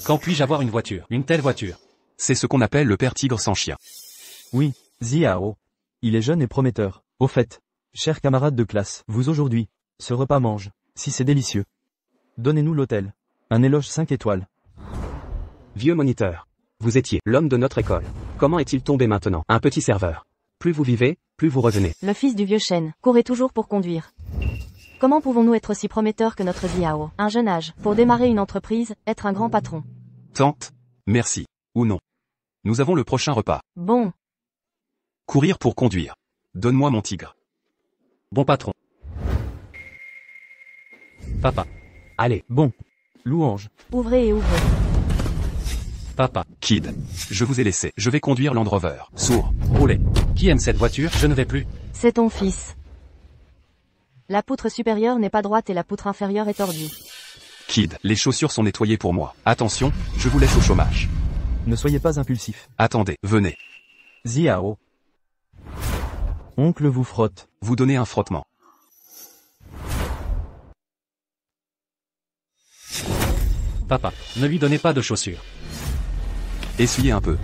Quand puis-je avoir une voiture? Une telle voiture? C'est ce qu'on appelle le père tigre sans chien. Oui, Ziao. Il est jeune et prometteur. Au fait, chers camarades de classe, vous aujourd'hui, ce repas mange, si c'est délicieux. Donnez-nous l'hôtel. Un éloge 5 étoiles. Vieux moniteur. Vous étiez l'homme de notre école. Comment est-il tombé maintenant? Un petit serveur. Plus vous vivez, plus vous revenez. Le fils du vieux chêne, courait toujours pour conduire. Comment pouvons-nous être aussi prometteurs que notre Ziao? Un jeune âge, pour démarrer une entreprise, être un grand patron. Tante, merci. Ou non. Nous avons le prochain repas. Bon. Courir pour conduire. Donne-moi mon tigre. Bon patron. Papa. Allez. Bon. Louange. Ouvrez et ouvrez. Papa. Kid. Je vous ai laissé. Je vais conduire Land Rover. Sourd. Roulez. Qui aime cette voiture? Je ne vais plus. C'est ton fils. La poutre supérieure n'est pas droite et la poutre inférieure est tordue. Kid, les chaussures sont nettoyées pour moi. Attention, je vous laisse au chômage. Ne soyez pas impulsif. Attendez, venez. Ziao. Oncle vous frotte. Vous donnez un frottement. Papa. Ne lui donnez pas de chaussures. Essuyez un peu.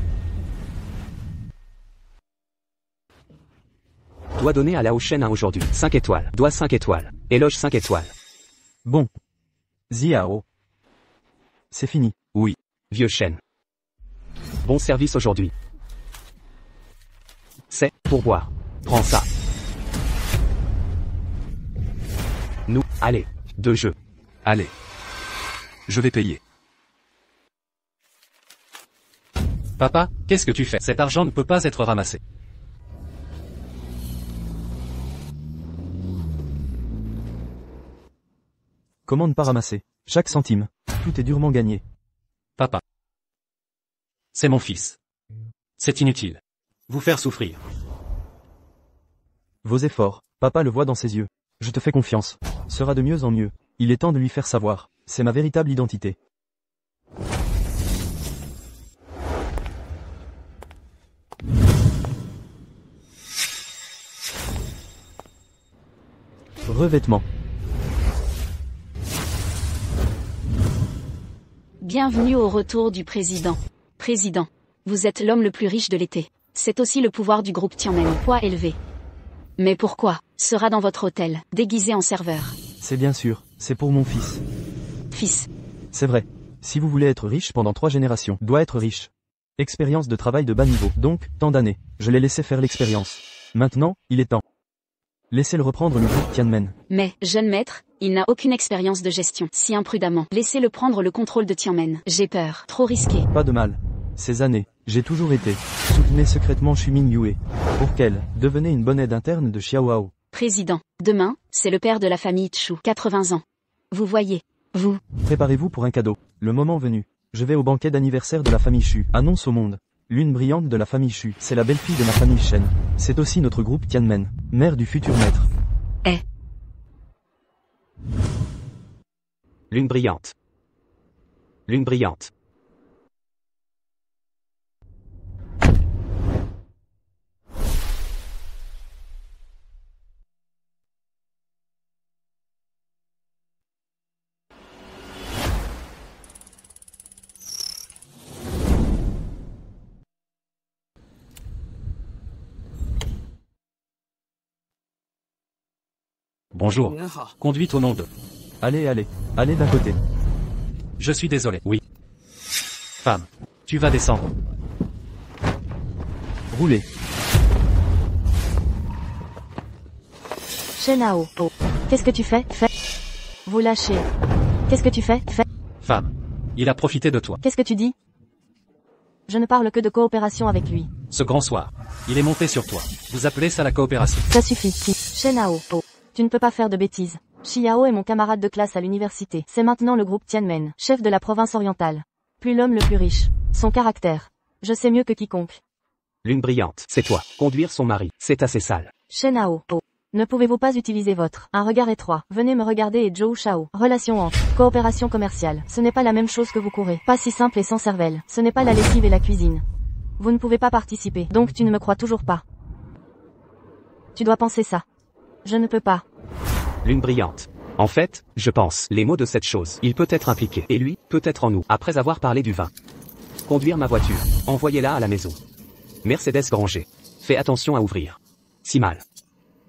Doit donner à la Ocean aujourd'hui. 5 étoiles. Doit 5 étoiles. Éloge 5 étoiles. Bon. Ziao. C'est fini. Oui. Vieux chêne. Bon service aujourd'hui. C'est pourboire. Prends ça. Nous, allez. 2 jeux. Allez. Je vais payer. Papa, qu'est-ce que tu fais? Cet argent ne peut pas être ramassé. Comment ne pas ramasser? Chaque centime. Tout est durement gagné. Papa. C'est mon fils. C'est inutile. Vous faire souffrir. Vos efforts, papa le voit dans ses yeux. Je te fais confiance. Sera de mieux en mieux. Il est temps de lui faire savoir. C'est ma véritable identité. Revêtement. Bienvenue au retour du président. Président, vous êtes l'homme le plus riche de l'été. C'est aussi le pouvoir du groupe Tianmen, poids élevé. Mais pourquoi? Sera dans votre hôtel, déguisé en serveur. C'est bien sûr, c'est pour mon fils. Fils. C'est vrai. Si vous voulez être riche pendant 3 générations, doit être riche. Expérience de travail de bas niveau, donc, tant d'années. Je l'ai laissé faire l'expérience. Maintenant, il est temps. Laissez-le reprendre le groupe Tianmen. Mais, jeune maître, il n'a aucune expérience de gestion. Si imprudemment, laissez-le prendre le contrôle de Tianmen. J'ai peur. Trop risqué. Pas de mal. Ces années, j'ai toujours été. Soutenez secrètement Xumin Yue. Pour qu'elle, devenez une bonne aide interne de Xiaoao. Président, demain, c'est le père de la famille Chu, 80 ans. Vous voyez, vous. Préparez-vous pour un cadeau. Le moment venu. Je vais au banquet d'anniversaire de la famille Chu. Annonce au monde. L'une brillante de la famille Chu, c'est la belle-fille de ma famille Shen. C'est aussi notre groupe Tianmen, mère du futur maître. Lune brillante. Lune brillante. Bonjour. Conduite au nom de. Allez, allez. Allez d'un côté. Je suis désolé. Oui. Femme. Tu vas descendre. Roulez. Shenao. Oh. Qu'est-ce que tu fais? Fais. Vous lâchez. Qu'est-ce que tu fais? Fais. Femme. Il a profité de toi. Qu'est-ce que tu dis? Je ne parle que de coopération avec lui. Ce grand soir. Il est monté sur toi. Vous appelez ça la coopération. Ça suffit. Shenao. Oh. Tu ne peux pas faire de bêtises. Xiao est mon camarade de classe à l'université. C'est maintenant le groupe Tianmen, chef de la province orientale. Plus l'homme le plus riche. Son caractère. Je sais mieux que quiconque. Lune brillante. C'est toi. Conduire son mari. C'est assez sale. Shenao. Oh. Ne pouvez-vous pas utiliser votre un regard étroit? Venez me regarder et Zhou Shao. Relation entre coopération commerciale. Ce n'est pas la même chose que vous courez. Pas si simple et sans cervelle. Ce n'est pas la lessive et la cuisine. Vous ne pouvez pas participer. Donc tu ne me crois toujours pas. Tu dois penser ça. Je ne peux pas. Lune brillante. En fait, je pense, les mots de cette chose, il peut être impliqué, et lui, peut être en nous, après avoir parlé du vin. Conduire ma voiture, envoyez-la à la maison. Mercedes Granger. Fais attention à ouvrir. Si mal.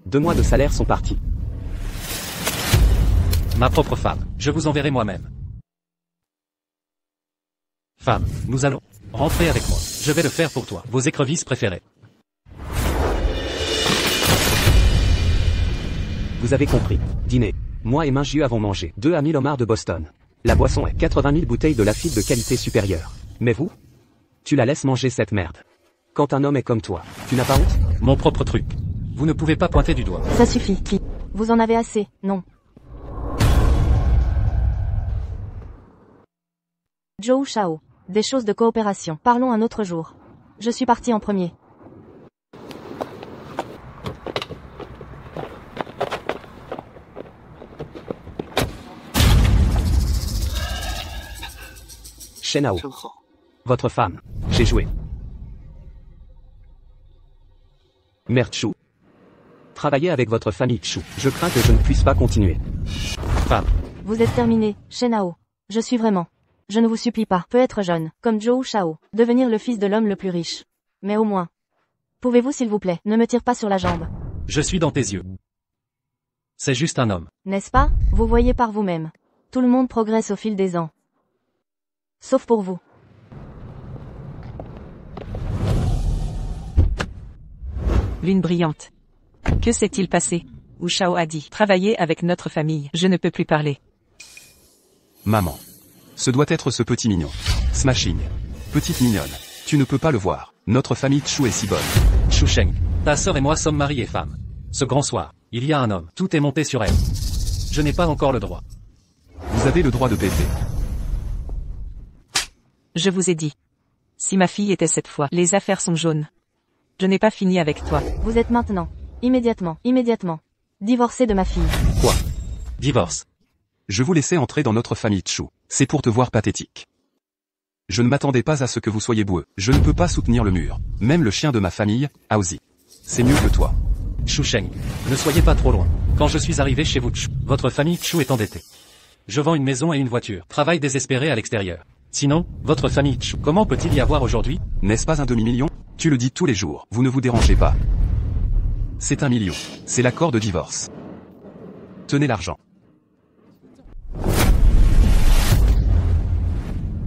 2 mois de salaire sont partis. Ma propre femme, je vous enverrai moi-même. Femme, nous allons rentrer avec moi. Je vais le faire pour toi. Vos écrevisses préférées. Vous avez compris. Dîner. Moi et Mingiu avons mangé 2 à 1000 homards de Boston. La boisson est 80 000 bouteilles de Lafite de qualité supérieure. Mais vous? Tu la laisses manger cette merde. Quand un homme est comme toi, tu n'as pas honte? Mon propre truc. Vous ne pouvez pas pointer du doigt. Ça suffit. Vous en avez assez, non? Joe Chao. Des choses de coopération. Parlons un autre jour. Je suis parti en premier. Shenao. Votre femme. J'ai joué. Merde Chou. Travaillez avec votre famille Chou. Je crains que je ne puisse pas continuer. Femme. Vous êtes terminé, Shenao. Je suis vraiment. Je ne vous supplie pas. Peut être jeune, comme Joe Chao, devenir le fils de l'homme le plus riche. Mais au moins. Pouvez-vous s'il vous plaît, ne me tire pas sur la jambe. Je suis dans tes yeux. C'est juste un homme. N'est-ce pas? Vous voyez par vous-même. Tout le monde progresse au fil des ans. Sauf pour vous. Lune brillante. Que s'est-il passé? Wu Shao a dit. Travailler avec notre famille. Je ne peux plus parler. Maman. Ce doit être ce petit mignon. Smashing. Petite mignonne. Tu ne peux pas le voir. Notre famille Chou est si bonne. Chou Sheng. Ta sœur et moi sommes mari et femme. Ce grand soir, il y a un homme. Tout est monté sur elle. Je n'ai pas encore le droit. Vous avez le droit de baiser. Je vous ai dit. Si ma fille était cette fois, les affaires sont jaunes. Je n'ai pas fini avec toi. Vous êtes maintenant. Immédiatement. Divorcé de ma fille. Quoi? Divorce. Je vous laissais entrer dans notre famille Chou. C'est pour te voir pathétique. Je ne m'attendais pas à ce que vous soyez boueux. Je ne peux pas soutenir le mur. Même le chien de ma famille, Aozi. C'est mieux que toi. Chou Sheng. Ne soyez pas trop loin. Quand je suis arrivé chez vous Chou, votre famille Chou est endettée. Je vends une maison et une voiture. Travail désespéré à l'extérieur. Sinon, votre famille Chou, comment peut-il y avoir aujourd'hui? N'est-ce pas un demi-million? Tu le dis tous les jours. Vous ne vous dérangez pas. C'est 1 million. C'est l'accord de divorce. Tenez l'argent.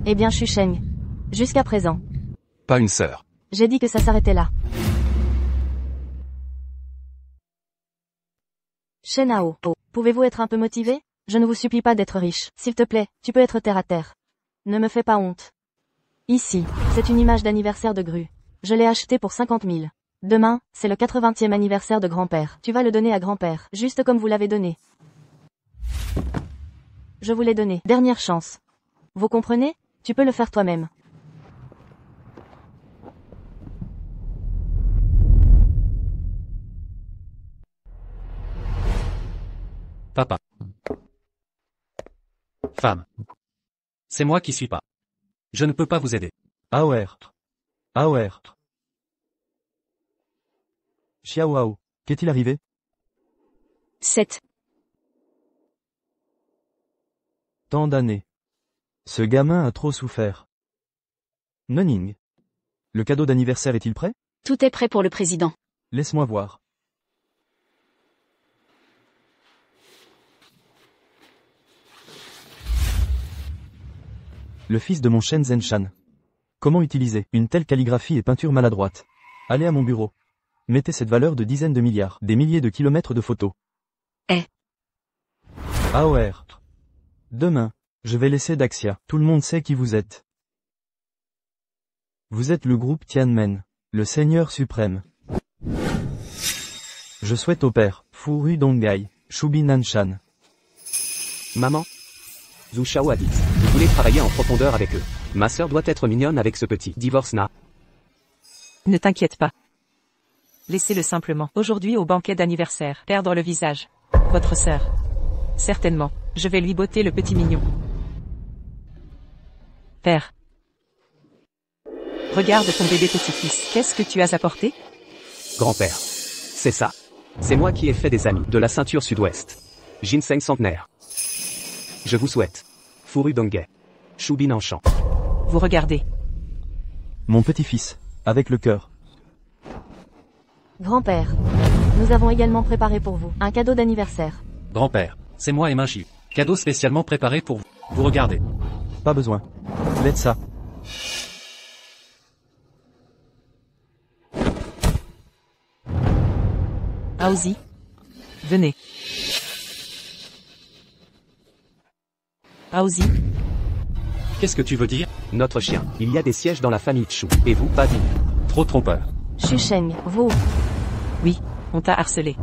Eh bien Chou Sheng. Jusqu'à présent. Pas une sœur. J'ai dit que ça s'arrêtait là. Shenao. Pouvez-vous être un peu motivé? Je ne vous supplie pas d'être riche. S'il te plaît, tu peux être terre à terre. Ne me fais pas honte. Ici, c'est une image d'anniversaire de grue. Je l'ai achetée pour 50 000. Demain, c'est le 80e anniversaire de grand-père. Tu vas le donner à grand-père, juste comme vous l'avez donné. Je vous l'ai donné. Dernière chance. Vous comprenez? Tu peux le faire toi-même. Papa. Femme. C'est moi qui suis pas. Je ne peux pas vous aider. Awer. Xiaoao. Qu'est-il arrivé? 7. Tant d'années. Ce gamin a trop souffert. Noning. Le cadeau d'anniversaire est-il prêt? Tout est prêt pour le président. Laisse-moi voir. Le fils de mon Shen Zenshan. Comment utiliser une telle calligraphie et peinture maladroite? Allez à mon bureau. Mettez cette valeur de dizaines de milliards, des milliers de kilomètres de photos. Awer. Demain, je vais laisser Daxia. Tout le monde sait qui vous êtes. Vous êtes le groupe Tianmen, le Seigneur suprême. Je souhaite au père, Furu Dongai, Shubi Nanshan. Maman. Zhu Shao a dit. Vous voulez travailler en profondeur avec eux. Ma sœur doit être mignonne avec ce petit divorce na. Ne t'inquiète pas. Laissez-le simplement. Aujourd'hui au banquet d'anniversaire. Perdre le visage. Votre sœur. Certainement. Je vais lui botter le petit mignon. Père. Regarde ton bébé petit-fils. Qu'est-ce que tu as apporté? Grand-père. C'est ça. C'est moi qui ai fait des amis de la ceinture sud-ouest. Ginseng centenaire. Je vous souhaite. Furu Donghae. Choubin Enchant. Vous regardez. Mon petit-fils. Avec le cœur. Grand-père. Nous avons également préparé pour vous un cadeau d'anniversaire. Grand-père, c'est moi et Minchi. Cadeau spécialement préparé pour vous. Vous regardez. Pas besoin. Laisse ça. Aozi. Venez. Aozi. Qu'est-ce que tu veux dire? Notre chien. Il y a des sièges dans la famille Chou. Et vous, pas dit. Trop trompeur. Xusheng, vous. Oui, on t'a harcelé.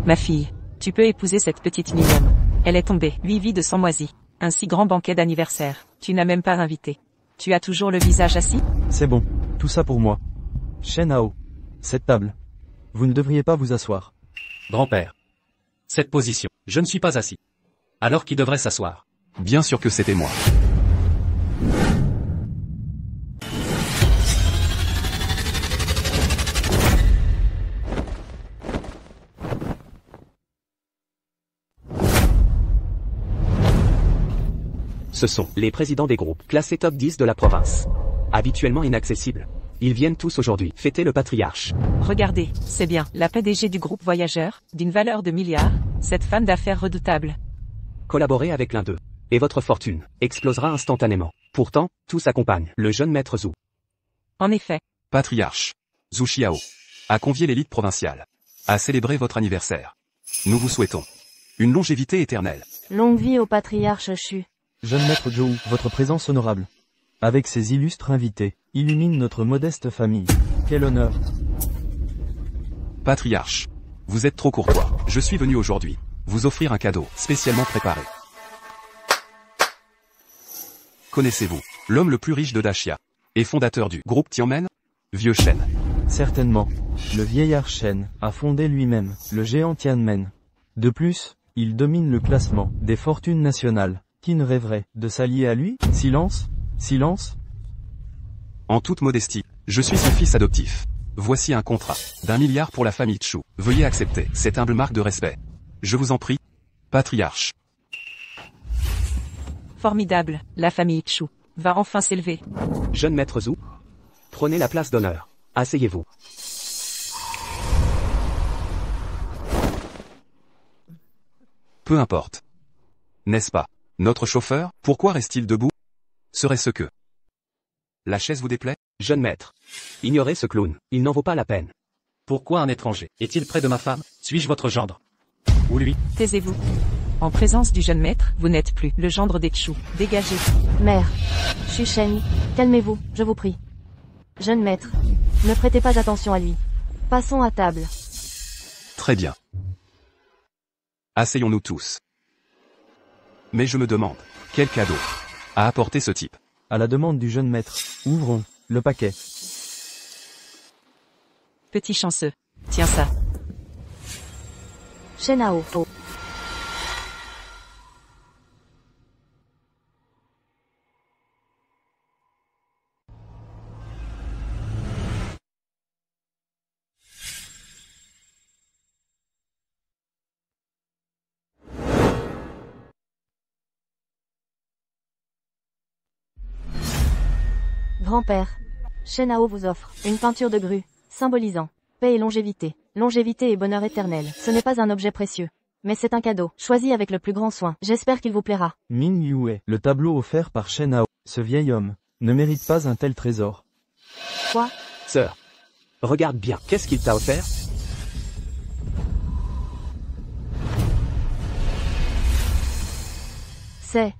Ma fille, tu peux épouser cette petite mignonne. Elle est tombée, 8 vies de sang moisi. Un si grand banquet d'anniversaire. Tu n'as même pas invité. Tu as toujours le visage assis? C'est bon. Tout ça pour moi. Shen Hao. Cette table. Vous ne devriez pas vous asseoir. Grand-père. Cette position. Je ne suis pas assis. Alors qui devrait s'asseoir? Bien sûr que c'était moi. Ce sont les présidents des groupes classés top 10 de la province. Habituellement inaccessibles. Ils viennent tous aujourd'hui fêter le patriarche. Regardez, c'est bien, la PDG du groupe Voyageur, d'une valeur de milliards, cette femme d'affaires redoutable. Collaborez avec l'un d'eux. Et votre fortune explosera instantanément. Pourtant, tout s'accompagne. Le jeune maître Zhu. En effet, Patriarche. Zhu Xiao. A convié l'élite provinciale. À célébrer votre anniversaire. Nous vous souhaitons une longévité éternelle. Longue vie au patriarche Shu. Jeune maître Zhou, votre présence honorable. Avec ces illustres invités, illumine notre modeste famille. Quel honneur. Patriarche. Vous êtes trop courtois. Je suis venu aujourd'hui vous offrir un cadeau spécialement préparé. Connaissez-vous l'homme le plus riche de Daxia et fondateur du groupe Tianmen? Vieux Shen. Certainement. Le vieillard Shen a fondé lui-même le géant Tianmen. De plus, il domine le classement des fortunes nationales. Qui ne rêverait de s'allier à lui? Silence? Silence? En toute modestie, je suis son fils adoptif. Voici un contrat d'1 milliard pour la famille Chou. Veuillez accepter cette humble marque de respect. Je vous en prie. Patriarche. formidable, la famille Chou va enfin s'élever. Jeune maître Zhu. Prenez la place d'honneur. Asseyez-vous. Peu importe. N'est-ce pas? Notre chauffeur, pourquoi reste-t-il debout? Serait-ce que la chaise vous déplaît? Jeune maître. Ignorez ce clown, il n'en vaut pas la peine. Pourquoi un étranger est-il près de ma femme? Suis-je votre gendre? Ou lui? Taisez-vous. En présence du jeune maître, vous n'êtes plus le gendre des Chou. Dégagez. Mère. Xusheng, calmez-vous, je vous prie. Jeune maître. Ne prêtez pas attention à lui. Passons à table. Très bien. Asseyons-nous tous. Mais je me demande, quel cadeau a apporté ce type? À la demande du jeune maître, ouvrons le paquet. Petit chanceux. Tiens ça. Shenao. Oh. Grand-père, Shenao vous offre une peinture de grue, symbolisant paix et longévité. Longévité et bonheur éternel. Ce n'est pas un objet précieux, mais c'est un cadeau, choisi avec le plus grand soin. J'espère qu'il vous plaira. Ming Yue, le tableau offert par Shen Hao. Ce vieil homme ne mérite pas un tel trésor. Quoi? Sœur. Regarde bien, qu'est-ce qu'il t'a offert? C'est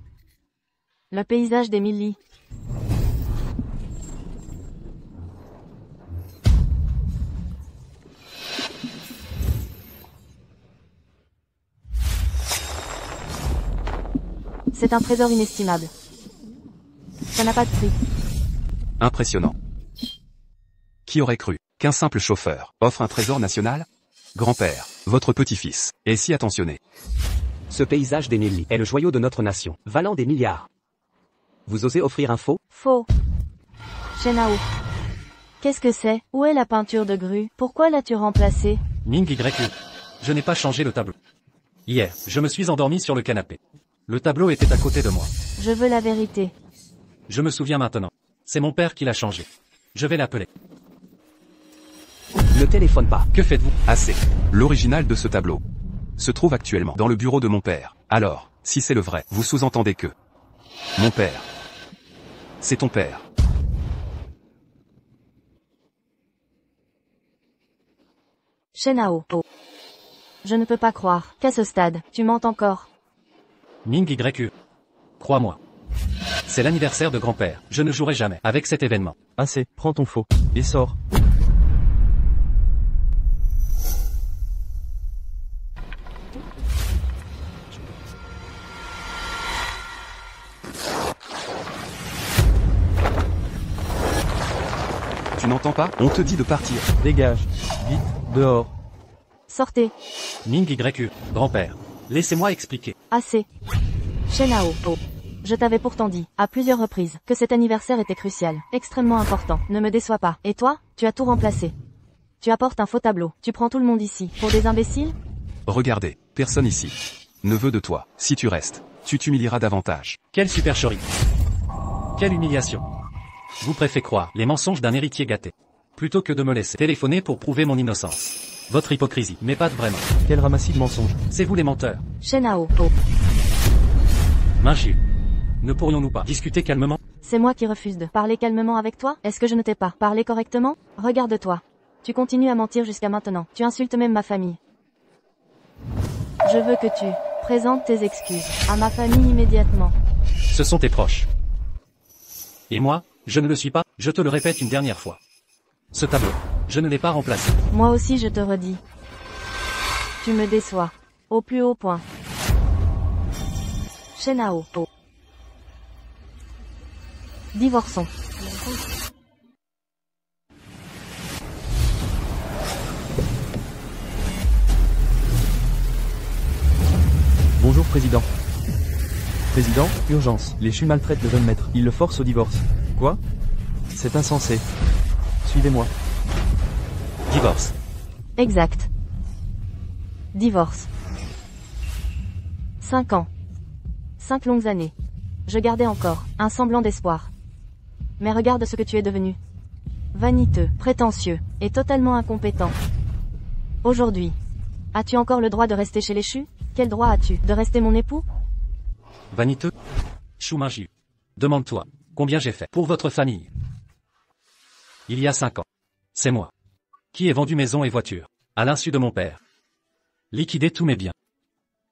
le paysage des 1000 lits. C'est un trésor inestimable. Ça n'a pas de prix. Impressionnant. Qui aurait cru qu'un simple chauffeur offre un trésor national? Grand-père, votre petit-fils est si attentionné. Ce paysage des 1000 lits est le joyau de notre nation, valant des milliards. Vous osez offrir un faux? Faux. Shenao. Qu'est-ce que c'est? Où est la peinture de grue? Pourquoi l'as-tu remplacée? Ming YU. Je n'ai pas changé le tableau. Hier, je me suis endormi sur le canapé. Le tableau était à côté de moi. Je veux la vérité. Je me souviens maintenant. C'est mon père qui l'a changé. Je vais l'appeler. Ne téléphone pas. Que faites-vous? Assez. L'original de ce tableau se trouve actuellement dans le bureau de mon père. Alors, si c'est le vrai, vous sous-entendez que mon père, c'est ton père. Shenhao. Oh. Je ne peux pas croire qu'à ce stade, tu mens encore. Ming YU. Crois-moi. C'est l'anniversaire de grand-père. Je ne jouerai jamais avec cet événement. Assez, prends ton faux. Et sors. Tu n'entends pas? On te dit de partir. Dégage. Vite, dehors. Sortez. Ming YU. Grand-père. Laissez-moi expliquer. Assez. Shenhao. Oh. Je t'avais pourtant dit, à plusieurs reprises, que cet anniversaire était crucial, extrêmement important. Ne me déçois pas. Et toi, tu as tout remplacé. Tu apportes un faux tableau. Tu prends tout le monde ici. Pour des imbéciles? Regardez, personne ici ne veut de toi. Si tu restes, tu t'humilieras davantage. Quelle supercherie. Quelle humiliation. Vous préférez croire les mensonges d'un héritier gâté, plutôt que de me laisser téléphoner pour prouver mon innocence. Votre hypocrisie, mais pas de vraiment. Quel ramassis de mensonges. C'est vous les menteurs. Shenhao. Oh. Minji. Ne pourrions-nous pas discuter calmement? C'est moi qui refuse de parler calmement avec toi? Est-ce que je ne t'ai pas parlé correctement? Regarde-toi. Tu continues à mentir jusqu'à maintenant. Tu insultes même ma famille. Je veux que tu présentes tes excuses à ma famille immédiatement. Ce sont tes proches. Et moi, je ne le suis pas, je te le répète une dernière fois. Ce tableau, je ne l'ai pas remplacé. Moi aussi je te redis. Tu me déçois. Au plus haut point. Shenhao. Oh. Divorçons. Bonjour président. Président, urgence. Les Shu maltraitent le jeune maître. Ils le forcent au divorce. Quoi? C'est insensé. Suivez-moi. Divorce. Exact. Divorce. 5 ans. 5 longues années. Je gardais encore un semblant d'espoir. Mais regarde ce que tu es devenu. Vaniteux, prétentieux, et totalement incompétent. Aujourd'hui, as-tu encore le droit de rester chez les Shu? Quel droit as-tu de rester mon époux? Vaniteux. Shuminji. Demande-toi, combien j'ai fait pour votre famille? Il y a 5 ans. C'est moi qui ai vendu maison et voiture, à l'insu de mon père. Liquidé tous mes biens.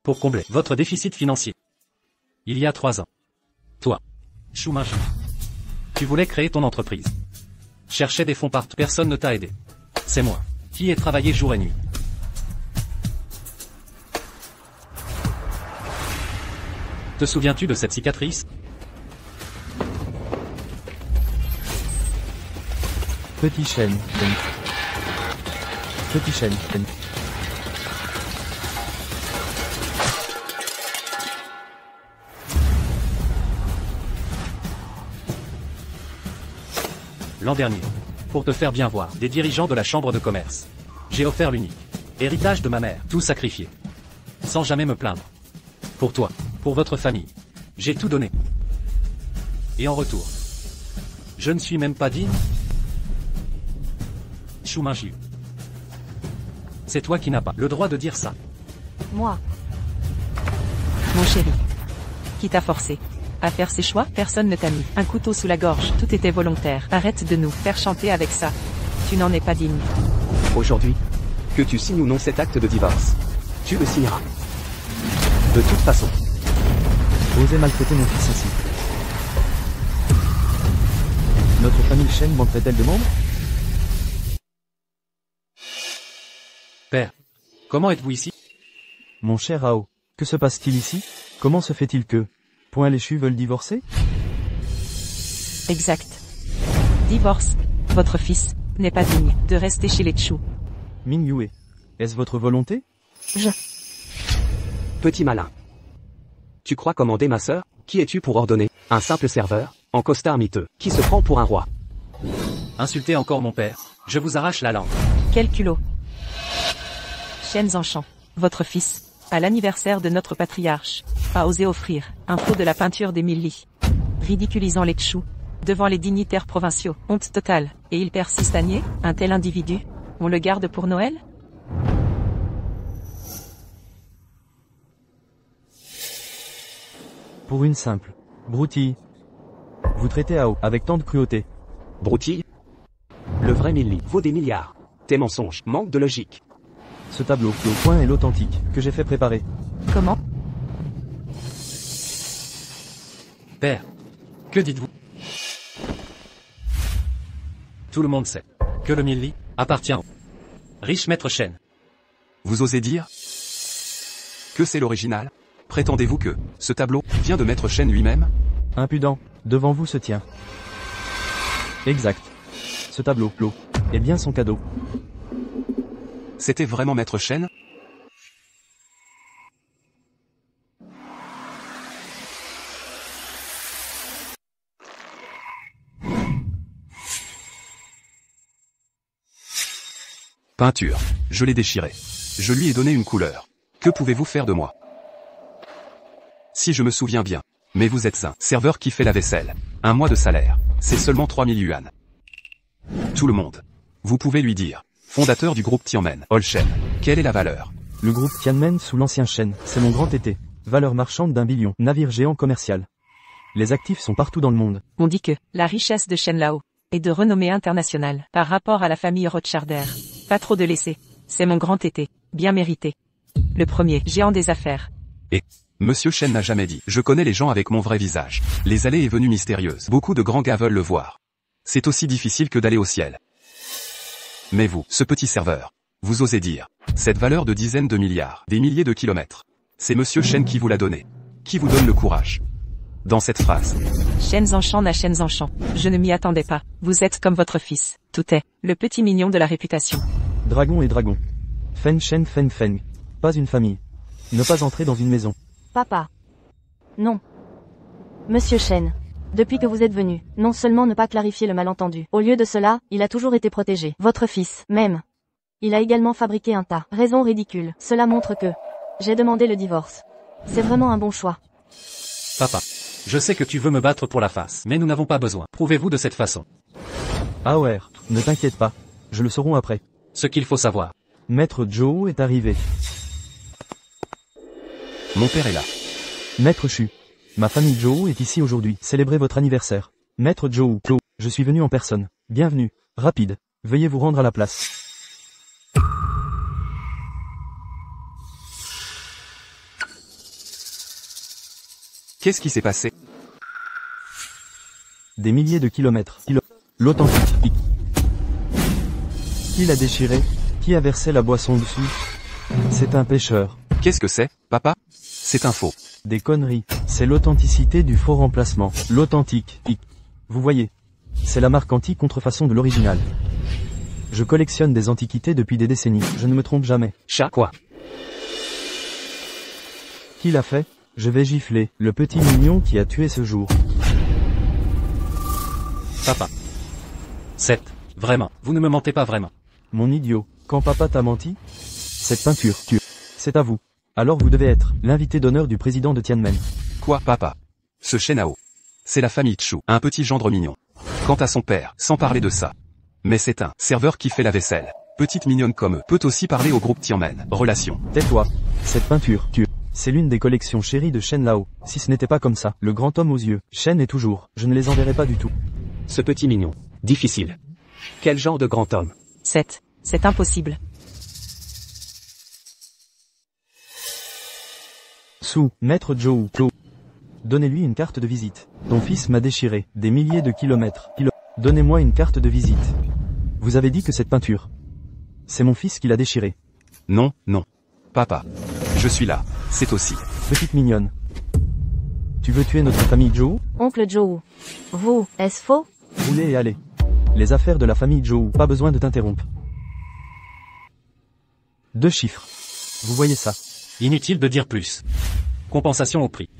Pour combler votre déficit financier. Il y a 3 ans. Toi, Shuminji. Tu voulais créer ton entreprise. Cherchais des fonds partout, personne ne t'a aidé. C'est moi qui ai travaillé jour et nuit. Te souviens-tu de cette cicatrice? Petit chêne. Petit chêne. L'an dernier, pour te faire bien voir, des dirigeants de la chambre de commerce. J'ai offert l'unique héritage de ma mère, tout sacrifié. Sans jamais me plaindre. Pour toi, pour votre famille. J'ai tout donné. Et en retour, je ne suis même pas digne. Shuminji. C'est toi qui n'as pas le droit de dire ça. Moi. Mon chéri. Qui t'a forcé à faire ses choix? Personne ne t'a mis un couteau sous la gorge. Tout était volontaire. Arrête de nous faire chanter avec ça. Tu n'en es pas digne. Aujourd'hui, que tu signes ou non cet acte de divorce, tu le signeras. De toute façon. Osez maltraiter mon fils ainsi. Notre famille Shen manquerait-elle de membres? Père, comment êtes-vous ici? Mon cher Ao, que se passe-t-il ici? Comment se fait-il que les Shu veulent divorcer? Exact. Divorce. Votre fils n'est pas digne de rester chez les Shu. Ming Yue, est-ce votre volonté? Petit malin. Tu crois commander ma sœur? Qui es-tu pour ordonner? Un simple serveur, en costard miteux, qui se prend pour un roi. Insultez encore mon père, je vous arrache la langue. Quel culot. Shen Zanchan. Votre fils À l'anniversaire de notre patriarche, a osé offrir un pot de la peinture d'Emily, ridiculisant les Tchou devant les dignitaires provinciaux. Honte totale. Et il persiste à nier, un tel individu. On le garde pour Noël? Pour une simple broutille. Vous traitez à haut, avec tant de cruauté. Broutille? Le vrai Milly vaut des milliards. Tes mensonges manquent de logique. Ce tableau, au point est l'authentique, que j'ai fait préparer. Comment? Père, que dites-vous? Tout le monde sait que le Milly appartient au riche maître Shen. Vous osez dire que c'est l'original? Prétendez-vous que ce tableau vient de Maître Shen lui-même? Impudent, devant vous se tient. Exact. Ce tableau, est bien son cadeau. C'était vraiment Maître Shen? Peinture. Je l'ai déchiré. Je lui ai donné une couleur. Que pouvez-vous faire de moi? Si je me souviens bien. Mais vous êtes un serveur qui fait la vaisselle. Un mois de salaire. C'est seulement 3000 yuan. Tout le monde. Vous pouvez lui dire. Fondateur du groupe Tianmen, Holshen. Quelle est la valeur? Le groupe Tianmen sous l'ancien Shen, c'est mon grand été. Valeur marchande d'1 billion. Navire géant commercial. Les actifs sont partout dans le monde. On dit que la richesse de Shenlao est de renommée internationale par rapport à la famille Rothschilder. Pas trop de laisser. C'est mon grand été. Bien mérité. Le premier géant des affaires. Et Monsieur Shen n'a jamais dit. Je connais les gens avec mon vrai visage. Les allées et venues mystérieuses. Beaucoup de grands gars veulent le voir. C'est aussi difficile que d'aller au ciel. Mais vous, ce petit serveur, vous osez dire. Cette valeur de dizaines de milliards, des milliers de kilomètres. C'est Monsieur Shen qui vous l'a donné. Qui vous donne le courage. Dans cette phrase. Shenzhen n'a Shenzhen. Je ne m'y attendais pas. Vous êtes comme votre fils. Tout est. Le petit mignon de la réputation. Dragon et dragon. Fen Shen Fen Feng. Pas une famille. Ne pas entrer dans une maison. Papa. Non. Monsieur Shen. Depuis que vous êtes venu, non seulement ne pas clarifier le malentendu. Au lieu de cela, il a toujours été protégé. Votre fils, même. Il a également fabriqué un tas. Raison ridicule. Cela montre que j'ai demandé le divorce. C'est vraiment un bon choix. Papa. Je sais que tu veux me battre pour la face, mais nous n'avons pas besoin. Prouvez-vous de cette façon. Ah ouais, ne t'inquiète pas. Je le saurai après. Ce qu'il faut savoir. Maître Zhou est arrivé. Mon père est là. Maître Chu. Ma famille Zhou est ici aujourd'hui. Célébrez votre anniversaire. Maître Zhou, je suis venu en personne. Bienvenue. Rapide. Veuillez vous rendre à la place. Qu'est-ce qui s'est passé? Des milliers de kilomètres. L'authentique. Qui l'a déchiré? Qui a versé la boisson dessus? C'est un pêcheur. Qu'est-ce que c'est, papa? C'est un faux. Des conneries. C'est l'authenticité du faux remplacement. L'authentique. Vous voyez. C'est la marque anti-contrefaçon de l'original. Je collectionne des antiquités depuis des décennies. Je ne me trompe jamais. Chat quoi? Qui l'a fait? Je vais gifler le petit mignon qui a tué ce jour. Papa. 7. Vraiment. Vous ne me mentez pas vraiment. Mon idiot. Quand papa t'a menti? Cette peinture, c'est à vous. Alors vous devez être l'invité d'honneur du président de Tianmen. Quoi, papa? Ce Shenao. C'est la famille Tchou, un petit gendre mignon. Quant à son père, sans parler de ça. Mais c'est un serveur qui fait la vaisselle. Petite mignonne comme eux. Peut aussi parler au groupe Tianmen. Relation. Tais-toi. Cette peinture, c'est l'une des collections chéries de Shen Lao. Si ce n'était pas comme ça, le grand homme aux yeux. Shen est toujours. Je ne les enverrai pas du tout. Ce petit mignon. Difficile. Quel genre de grand homme? 7. C'est impossible. Sous, Maître Zhou. Donnez-lui une carte de visite. Ton fils m'a déchiré. Des milliers de kilomètres. Donnez-moi une carte de visite. Vous avez dit que cette peinture. C'est mon fils qui l'a déchirée. Non, non. Papa. Je suis là. C'est aussi. Petite mignonne. Tu veux tuer notre famille Zhou? Oncle Zhou. Vous, est-ce faux? Roulez et allez. Les affaires de la famille Zhou, pas besoin de t'interrompre. 2 chiffres. Vous voyez ça? Inutile de dire plus. Compensation au prix.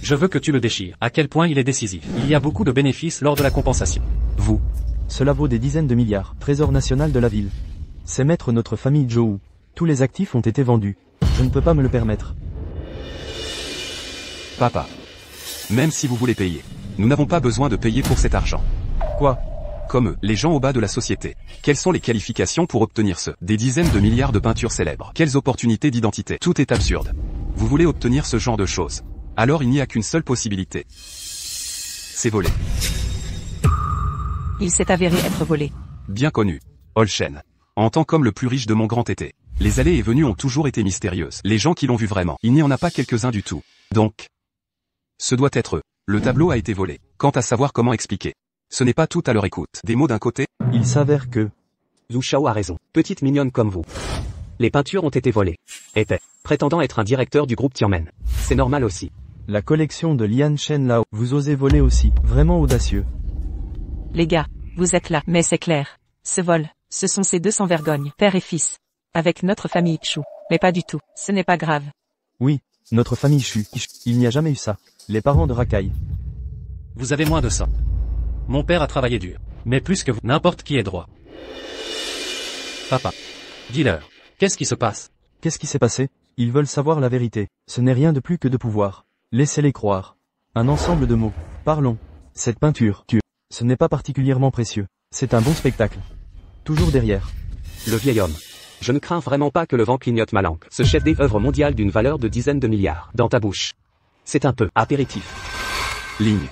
Je veux que tu le déchires. À quel point il est décisif. Il y a beaucoup de bénéfices lors de la compensation. Vous. Cela vaut des dizaines de milliards. Trésor national de la ville. C'est mettre notre famille Zhou. Tous les actifs ont été vendus. Je ne peux pas me le permettre. Papa. Même si vous voulez payer. Nous n'avons pas besoin de payer pour cet argent. Quoi? Comme eux, les gens au bas de la société. Quelles sont les qualifications pour obtenir ce? Des dizaines de milliards de peintures célèbres. Quelles opportunités d'identité? Tout est absurde. Vous voulez obtenir ce genre de choses. Alors il n'y a qu'une seule possibilité. C'est voler. Il s'est avéré être volé. Bien connu. Olchen. En tant qu'homme le plus riche de mon grand été. Les allées et venues ont toujours été mystérieuses. Les gens qui l'ont vu vraiment. Il n'y en a pas quelques-uns du tout. Donc. Ce doit être eux. Le tableau a été volé. Quant à savoir comment expliquer. Ce n'est pas tout à leur écoute. Des mots d'un côté. Il s'avère que... Zhu Shao a raison. Petite mignonne comme vous. Les peintures ont été volées. Était prétendant être un directeur du groupe Tianmen. C'est normal aussi. La collection de Lian Shen Lao. Vous osez voler aussi. Vraiment audacieux. Les gars, vous êtes là. Mais c'est clair. Ce vol, ce sont ces deux sans vergogne, père et fils. Avec notre famille Chou. Mais pas du tout. Ce n'est pas grave. Oui, notre famille Chu. Il n'y a jamais eu ça. Les parents de Rakai. Vous avez moins de ça. Mon père a travaillé dur. Mais plus que vous, n'importe qui est droit. Papa. Dis-leur. Qu'est-ce qui se passe? Qu'est-ce qui s'est passé? Ils veulent savoir la vérité. Ce n'est rien de plus que de pouvoir. Laissez-les croire. Un ensemble de mots. Parlons. Cette peinture, ce n'est pas particulièrement précieux. C'est un bon spectacle. Toujours derrière. Le vieil homme. Je ne crains vraiment pas que le vent clignote ma langue. Ce chef-d'œuvre mondial d'une valeur de dizaines de milliards. Dans ta bouche. C'est un peu apéritif. Ligne.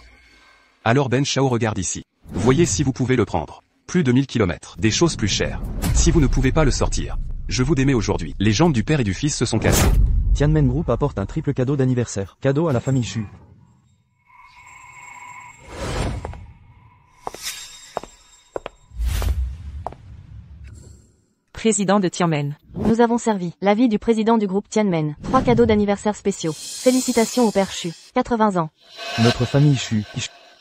Alors Ben Shao regarde ici. Voyez si vous pouvez le prendre. Plus de 1000 kilomètres. Des choses plus chères. Si vous ne pouvez pas le sortir. Je vous démets aujourd'hui. Les jambes du père et du fils se sont cassées. Tianmen Group apporte un triple cadeau d'anniversaire. Cadeau à la famille Chu. Président de Tianmen. Nous avons servi l'avis du président du groupe Tianmen. 3 cadeaux d'anniversaire spéciaux. Félicitations au père Chu. 80 ans. Notre famille Chu.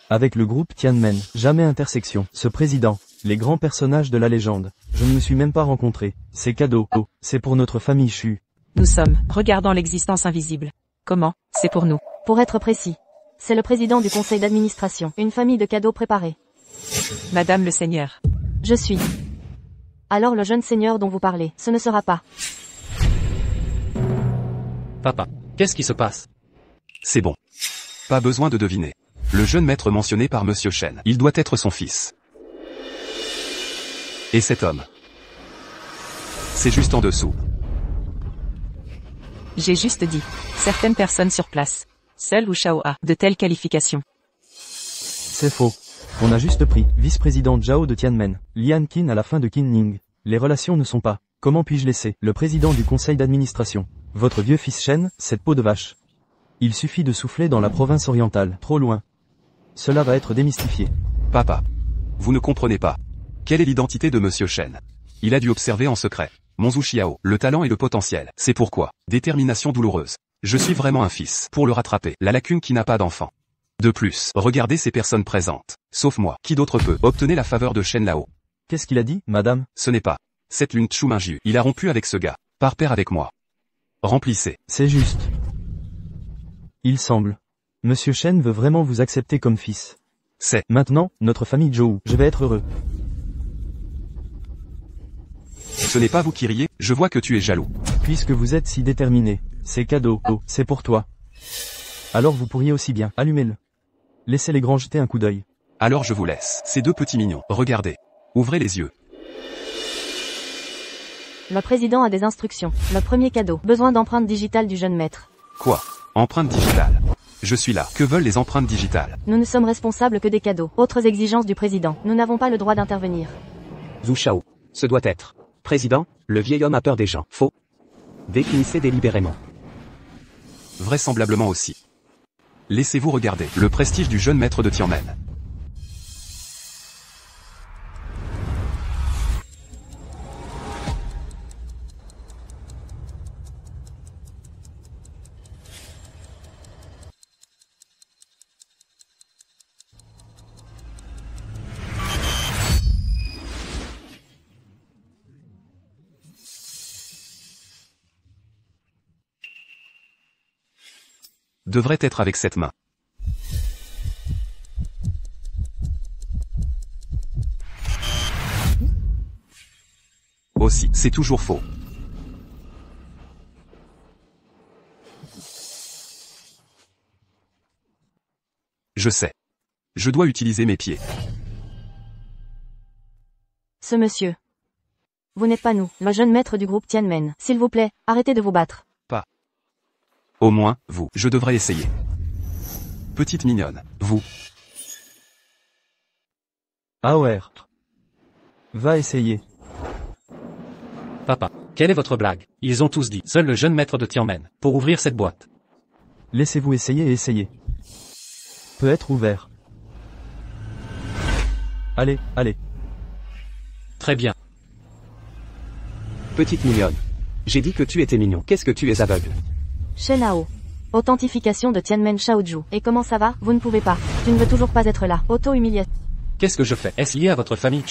Avec le groupe Tianmen. Jamais intersection. Ce président. Les grands personnages de la légende. Je ne me suis même pas rencontré. Ces cadeaux. Oh, c'est pour notre famille Chu. Nous sommes, regardant l'existence invisible. Comment? C'est pour nous. Pour être précis. C'est le président du conseil d'administration. Une famille de cadeaux préparés. Madame le Seigneur. Je suis. Alors le jeune seigneur dont vous parlez, ce ne sera pas. Papa. Qu'est-ce qui se passe? C'est bon. Pas besoin de deviner. Le jeune maître mentionné par Monsieur Shen. Il doit être son fils. Et cet homme. C'est juste en dessous. J'ai juste dit. Certaines personnes sur place. Seul Wu Shao a de telles qualifications. C'est faux. On a juste pris vice-président Zhao de Tianmen, Lian Qin à la fin de Qin Ning. Les relations ne sont pas. Comment puis-je laisser le président du conseil d'administration? Votre vieux fils Shen, cette peau de vache. Il suffit de souffler dans la province orientale, trop loin. Cela va être démystifié. Papa. Vous ne comprenez pas. Quelle est l'identité de Monsieur Shen? Il a dû observer en secret. Mon Zhu Xiao, le talent et le potentiel. C'est pourquoi. Détermination douloureuse. Je suis vraiment un fils. Pour le rattraper. La lacune qui n'a pas d'enfant. De plus, regardez ces personnes présentes. Sauf moi. Qui d'autre peut obtenir la faveur de Shen Lao? Qu'est-ce qu'il a dit, madame? Ce n'est pas. Cette lune Chu Mingjiu. Il a rompu avec ce gars. Par pair avec moi. Remplissez. C'est juste. Il semble. Monsieur Shen veut vraiment vous accepter comme fils. C'est. Maintenant, notre famille Zhou. Je vais être heureux. Ce n'est pas vous qui riez, je vois que tu es jaloux. Puisque vous êtes si déterminé. C'est cadeau. Oh, c'est pour toi. Alors vous pourriez aussi bien. Allumez-le. Laissez les grands jeter un coup d'œil. Alors je vous laisse. Ces deux petits mignons. Regardez. Ouvrez les yeux. Le président a des instructions. Le premier cadeau. Besoin d'empreinte digitale du jeune maître. Quoi? Empreinte digitale. Je suis là. Que veulent les empreintes digitales? Nous ne sommes responsables que des cadeaux. Autres exigences du président. Nous n'avons pas le droit d'intervenir. Zhu Shao. Ce doit être. Président, le vieil homme a peur des gens. Faux. Définissez délibérément. Vraisemblablement aussi. Laissez-vous regarder. Le prestige du jeune maître de Tianmen. Devrait être avec cette main. Aussi, c'est toujours faux. Je sais. Je dois utiliser mes pieds. Ce monsieur. Vous n'êtes pas nous, le jeune maître du groupe Tianmen. S'il vous plaît, arrêtez de vous battre. Au moins, vous. Je devrais essayer. Petite mignonne. Vous. AOR. Va essayer. Papa, quelle est votre blague? Ils ont tous dit, seul le jeune maître de Tianmen, pour ouvrir cette boîte. Laissez-vous essayer et essayer. Peut être ouvert. Allez, allez. Très bien. Petite mignonne. J'ai dit que tu étais mignon. Qu'est-ce que tu es aveugle? Shenao. Authentification de Tianmen Shaoju. Et comment ça va? Vous ne pouvez pas. Tu ne veux toujours pas être là. Auto-humiliation. Qu'est-ce que je fais? Est-ce lié à votre famille?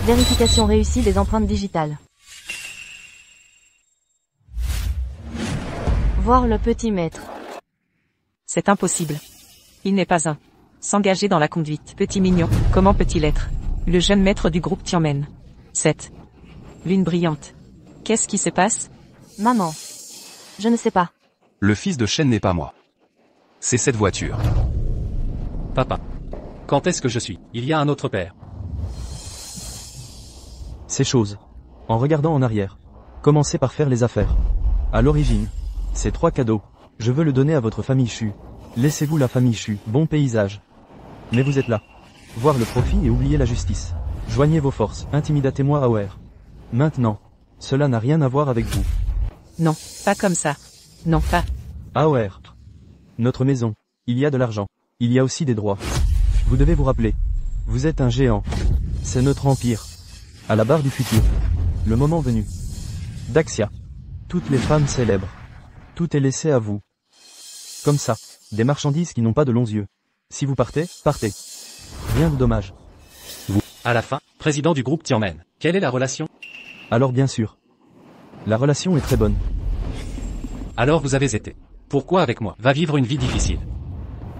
Vérification réussie des empreintes digitales. Voir le petit maître. C'est impossible. Il n'est pas un. S'engager dans la conduite. Petit mignon, comment peut-il être? Le jeune maître du groupe Tianmen. 7. Lune brillante. Qu'est-ce qui se passe? Maman. Je ne sais pas. Le fils de Shen n'est pas moi. C'est cette voiture. Papa. Quand est-ce que je suis? Il y a un autre père. Ces choses. En regardant en arrière. Commencez par faire les affaires. À l'origine. Ces 3 cadeaux. Je veux le donner à votre famille Chu. Laissez-vous la famille Chu. Bon paysage. Mais vous êtes là. Voir le profit et oublier la justice. Joignez vos forces. Intimidatez-moi AOR. Maintenant. Cela n'a rien à voir avec vous. Non, pas comme ça. Non, pas. AOR. Notre maison. Il y a de l'argent. Il y a aussi des droits. Vous devez vous rappeler. Vous êtes un géant. C'est notre empire. À la barre du futur. Le moment venu. Daxia. Toutes les femmes célèbres. Tout est laissé à vous. Comme ça. Des marchandises qui n'ont pas de longs yeux. Si vous partez, partez. Rien de dommage. Vous, à la fin, président du groupe Tianmen. Quelle est la relation? Alors bien sûr. La relation est très bonne. Alors vous avez été. Pourquoi avec moi? Va vivre une vie difficile.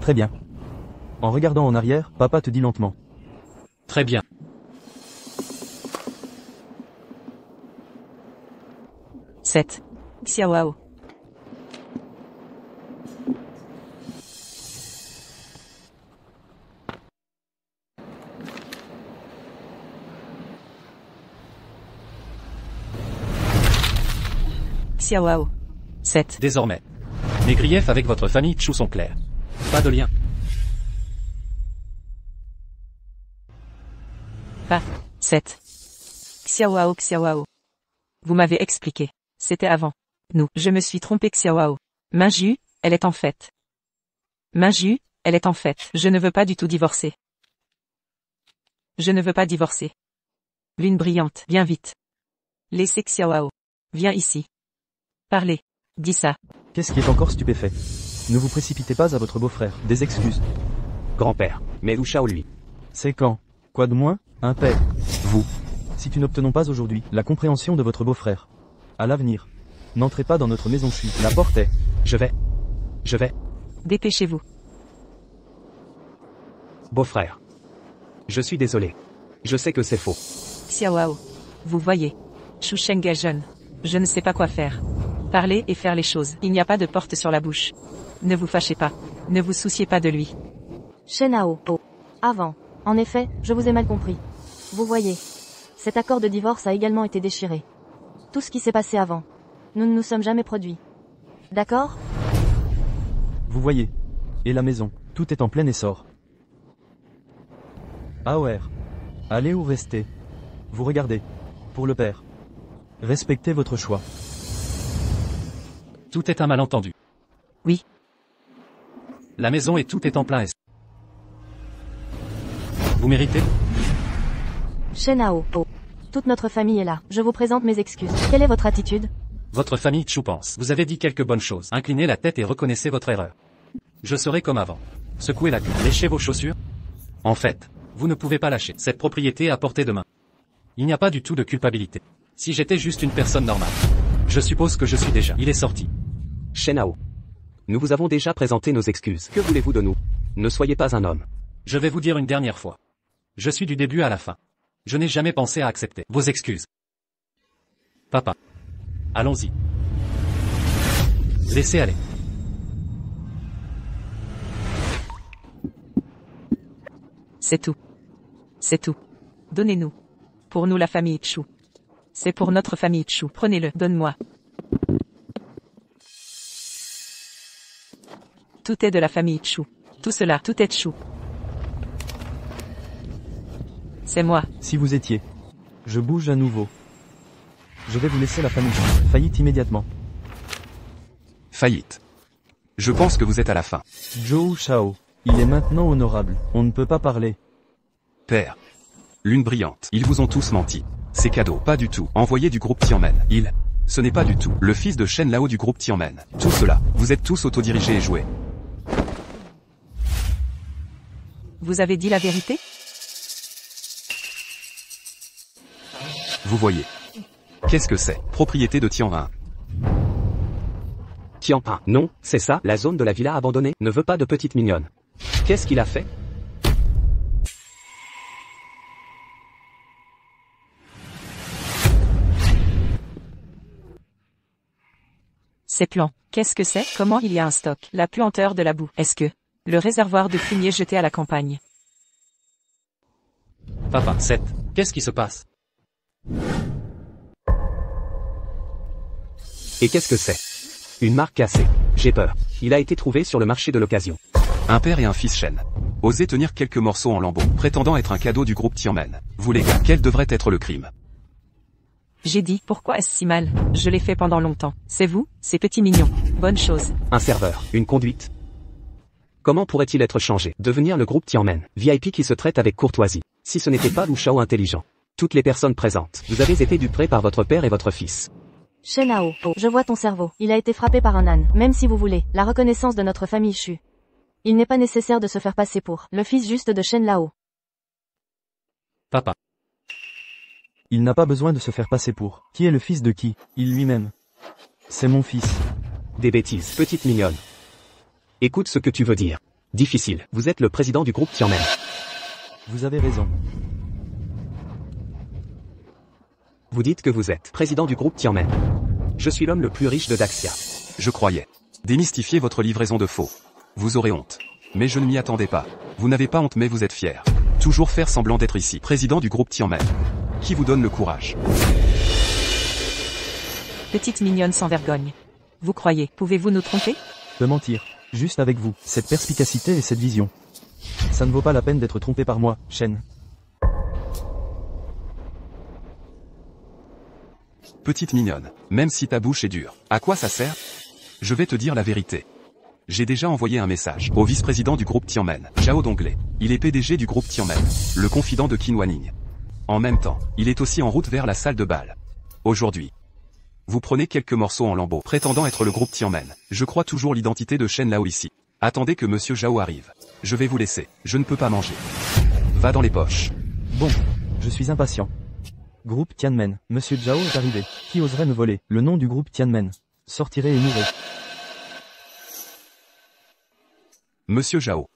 Très bien. En regardant en arrière, papa te dit lentement. Très bien. Sept. Xiaowao. Xiaowao. 7. Désormais. Mes griefs avec votre famille Chu sont clairs. Pas de lien. Pas. 7. Xiaowao Xiaowao. Vous m'avez expliqué. C'était avant. Nous. Je me suis trompé Xiaowao. Minju, elle est en fait. Minju, elle est en fait. Je ne veux pas du tout divorcer. Je ne veux pas divorcer. Lune brillante, viens vite. Laissez Xiaowao. Viens ici. Parlez. Dis ça. Qu'est-ce qui est encore stupéfait? Ne vous précipitez pas à votre beau-frère. Des excuses. Grand-père. Mais où Shao lui? C'est quand? Quoi de moins? Un père. Vous. Si tu n'obtenons pas aujourd'hui la compréhension de votre beau-frère. À l'avenir. N'entrez pas dans notre maison Chu. La porte est. Je vais. Dépêchez-vous. Beau-frère. Je suis désolé. Je sais que c'est faux. Xiaowao. Vous voyez. Shu Sheng est jeune. Je ne sais pas quoi faire. Parler et faire les choses. Il n'y a pas de porte sur la bouche. Ne vous fâchez pas. Ne vous souciez pas de lui. Shenao. Oh. Avant. En effet, je vous ai mal compris. Vous voyez. Cet accord de divorce a également été déchiré. Tout ce qui s'est passé avant. Nous ne nous sommes jamais produits. D'accord? Vous voyez. Et la maison. Tout est en plein essor. AOR. Allez ou restez. Vous regardez. Pour le père. Respectez votre choix. Tout est un malentendu. Oui. La maison et tout est en plein est. Vous méritez? Shenao. Oh. Toute notre famille est là. Je vous présente mes excuses. Quelle est votre attitude? Votre famille Chu pense. Vous avez dit quelques bonnes choses. Inclinez la tête et reconnaissez votre erreur. Je serai comme avant. Secouez la tête. Léchez vos chaussures. En fait, vous ne pouvez pas lâcher cette propriété à portée de main. Il n'y a pas du tout de culpabilité. Si j'étais juste une personne normale. Je suppose que je suis déjà. Il est sorti. Shenao. Nous vous avons déjà présenté nos excuses. Que voulez-vous de nous? Ne soyez pas un homme. Je vais vous dire une dernière fois. Je suis du début à la fin. Je n'ai jamais pensé à accepter vos excuses. Papa. Allons-y. Laissez aller. C'est tout. C'est tout. Donnez-nous. Pour nous la famille Chu. C'est pour notre famille Chu. Prenez-le, donne-moi. Tout est de la famille Chu. Tout cela, tout est Chu. C'est moi. Si vous étiez. Je bouge à nouveau. Je vais vous laisser la famille. Faillite immédiatement. Faillite. Je pense que vous êtes à la fin. Zhou Shao. Il est maintenant honorable. On ne peut pas parler. Père. Lune brillante. Ils vous ont tous menti. C'est cadeau. Pas du tout. Envoyé du groupe Tianmen. Il. Ce n'est pas du tout. Le fils de Shen Lao du groupe Tianmen. Tout cela. Vous êtes tous autodirigés et joués. Vous avez dit la vérité? Vous voyez. Qu'est-ce que c'est? Propriété de Tianwen. Tianpin. Non, c'est ça, la zone de la villa abandonnée ne veut pas de petite mignonne. Qu'est-ce qu'il a fait? Ces plans. Qu'est-ce que c'est? Comment il y a un stock? La puanteur de la boue. Est-ce que le réservoir de fumier jeté à la campagne? Papa, Seth, qu'est-ce qui se passe? Et qu'est-ce que c'est? Une marque cassée. J'ai peur. Il a été trouvé sur le marché de l'occasion. Un père et un fils Shen. Osez tenir quelques morceaux en lambeaux, prétendant être un cadeau du groupe Tianmen. Vous les gars, quel devrait être le crime? J'ai dit, pourquoi est-ce si mal? Je l'ai fait pendant longtemps. C'est vous, ces petits mignons. Bonne chose. Un serveur. Une conduite. Comment pourrait-il être changé? Devenir le groupe Tianmen. VIP qui se traite avec courtoisie. Si ce n'était pas Lu Shao intelligent. Toutes les personnes présentes. Vous avez été dupés par votre père et votre fils. Shen Lao, je vois ton cerveau. Il a été frappé par un âne. Même si vous voulez, la reconnaissance de notre famille Chu. Il n'est pas nécessaire de se faire passer pour le fils juste de Shen Lao. Papa. Il n'a pas besoin de se faire passer pour. Qui est le fils de qui? Il lui-même. C'est mon fils. Des bêtises, petite mignonne. Écoute ce que tu veux dire. Difficile. Vous êtes le président du groupe Tianmen. Vous avez raison. Vous dites que vous êtes président du groupe Tianmen. Je suis l'homme le plus riche de Daxia. Je croyais. Démystifiez votre livraison de faux. Vous aurez honte. Mais je ne m'y attendais pas. Vous n'avez pas honte mais vous êtes fier. Toujours faire semblant d'être ici, président du groupe Tianmen. Qui vous donne le courage? Petite mignonne sans vergogne. Vous croyez, pouvez-vous nous tromper? De mentir. Juste avec vous. Cette perspicacité et cette vision. Ça ne vaut pas la peine d'être trompé par moi, Shen. Petite mignonne, même si ta bouche est dure, à quoi ça sert? Je vais te dire la vérité. J'ai déjà envoyé un message au vice-président du groupe Tianmen, Zhao Donglei. Il est PDG du groupe Tianmen, le confident de Qin Wanning. En même temps, il est aussi en route vers la salle de bal. Aujourd'hui, vous prenez quelques morceaux en lambeaux, prétendant être le groupe Tianmen. Je crois toujours l'identité de Shen Lao ici. Attendez que Monsieur Zhao arrive. Je vais vous laisser, je ne peux pas manger. Va dans les poches. Bon, je suis impatient. Groupe Tianmen, Monsieur Zhao est arrivé. Qui oserait me voler le nom du groupe Tianmen? Sortirez et mourrez. Monsieur Zhao.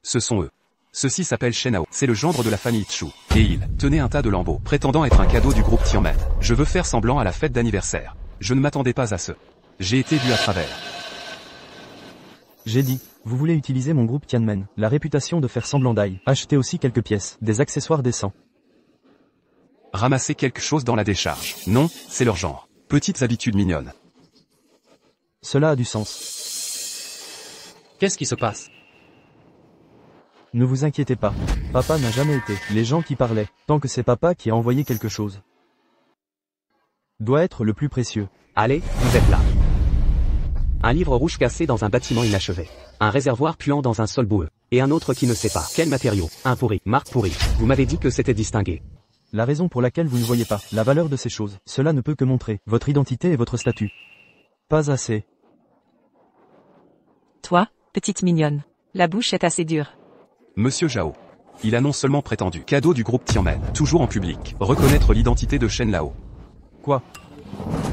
Ce sont eux. Ceci s'appelle Shen Lao. C'est le gendre de la famille Chu. Et il tenait un tas de lambeaux, prétendant être un cadeau du groupe Tianmen. Je veux faire semblant à la fête d'anniversaire. Je ne m'attendais pas à ce. J'ai été vu à travers. J'ai dit, vous voulez utiliser mon groupe Tianmen, la réputation de faire semblant d'ail. Achetez aussi quelques pièces, des accessoires décents. Ramasser quelque chose dans la décharge. Non, c'est leur genre. Petites habitudes mignonnes. Cela a du sens. Qu'est-ce qui se passe? Ne vous inquiétez pas. Papa n'a jamais été les gens qui parlaient, tant que c'est papa qui a envoyé quelque chose. Doit être le plus précieux. Allez, vous êtes là. Un livre rouge cassé dans un bâtiment inachevé. Un réservoir puant dans un sol boueux. Et un autre qui ne sait pas. Quel matériau? Un pourri. Marque pourrie. Vous m'avez dit que c'était distingué. La raison pour laquelle vous ne voyez pas la valeur de ces choses, cela ne peut que montrer votre identité et votre statut. Pas assez. Toi, petite mignonne. La bouche est assez dure. Monsieur Zhao. Il a non seulement prétendu cadeau du groupe Tianmen, toujours en public, reconnaître l'identité de Shen Lao. Quoi?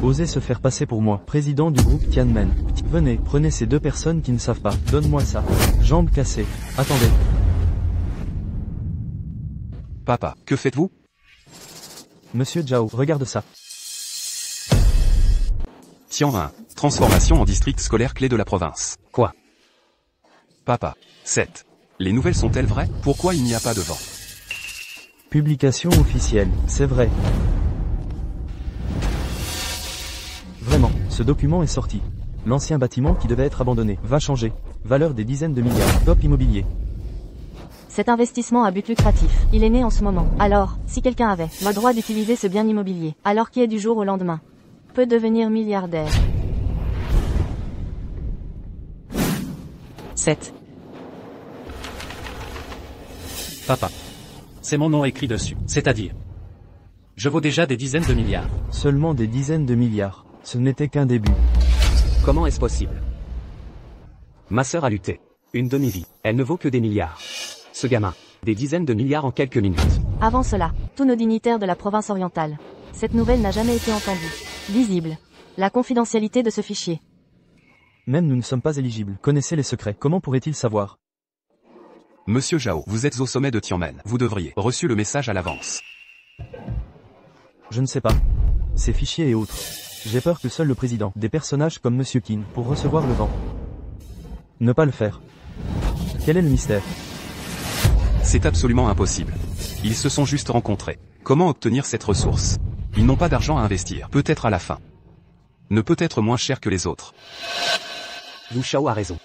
Osez se faire passer pour moi, président du groupe Tianmen. Venez, prenez ces deux personnes qui ne savent pas. Donne-moi ça. Jambes cassées. Attendez. Papa, que faites-vous? Monsieur Zhao, regarde ça. Tian 1. Transformation en district scolaire clé de la province. Quoi? Papa. 7. Les nouvelles sont-elles vraies? Pourquoi il n'y a pas de vent? Publication officielle, c'est vrai. Vraiment, ce document est sorti. L'ancien bâtiment qui devait être abandonné va changer. Valeur des dizaines de milliards. Top immobilier. Cet investissement à but lucratif, il est né en ce moment. Alors, si quelqu'un avait le droit d'utiliser ce bien immobilier, alors qui est du jour au lendemain, peut devenir milliardaire. 7. Papa. C'est mon nom écrit dessus. C'est-à-dire. Je vaux déjà des dizaines de milliards. Seulement des dizaines de milliards. Ce n'était qu'un début. Comment est-ce possible? Ma sœur a lutté. Une demi-vie. Elle ne vaut que des milliards. Ce gamin. Des dizaines de milliards en quelques minutes. Avant cela, tous nos dignitaires de la province orientale. Cette nouvelle n'a jamais été entendue. Visible. La confidentialité de ce fichier. Même nous ne sommes pas éligibles. Connaissez les secrets. Comment pourrait-il savoir? Monsieur Zhao, vous êtes au sommet de Tianmen. Vous devriez reçu le message à l'avance. Je ne sais pas. Ces fichiers et autres. J'ai peur que seul le président, des personnages comme Monsieur Qin, pour recevoir le vent. Ne pas le faire. Quel est le mystère? C'est absolument impossible. Ils se sont juste rencontrés. Comment obtenir cette ressource? Ils n'ont pas d'argent à investir. Peut-être à la fin. Ne peut être moins cher que les autres. Wu Shao a raison.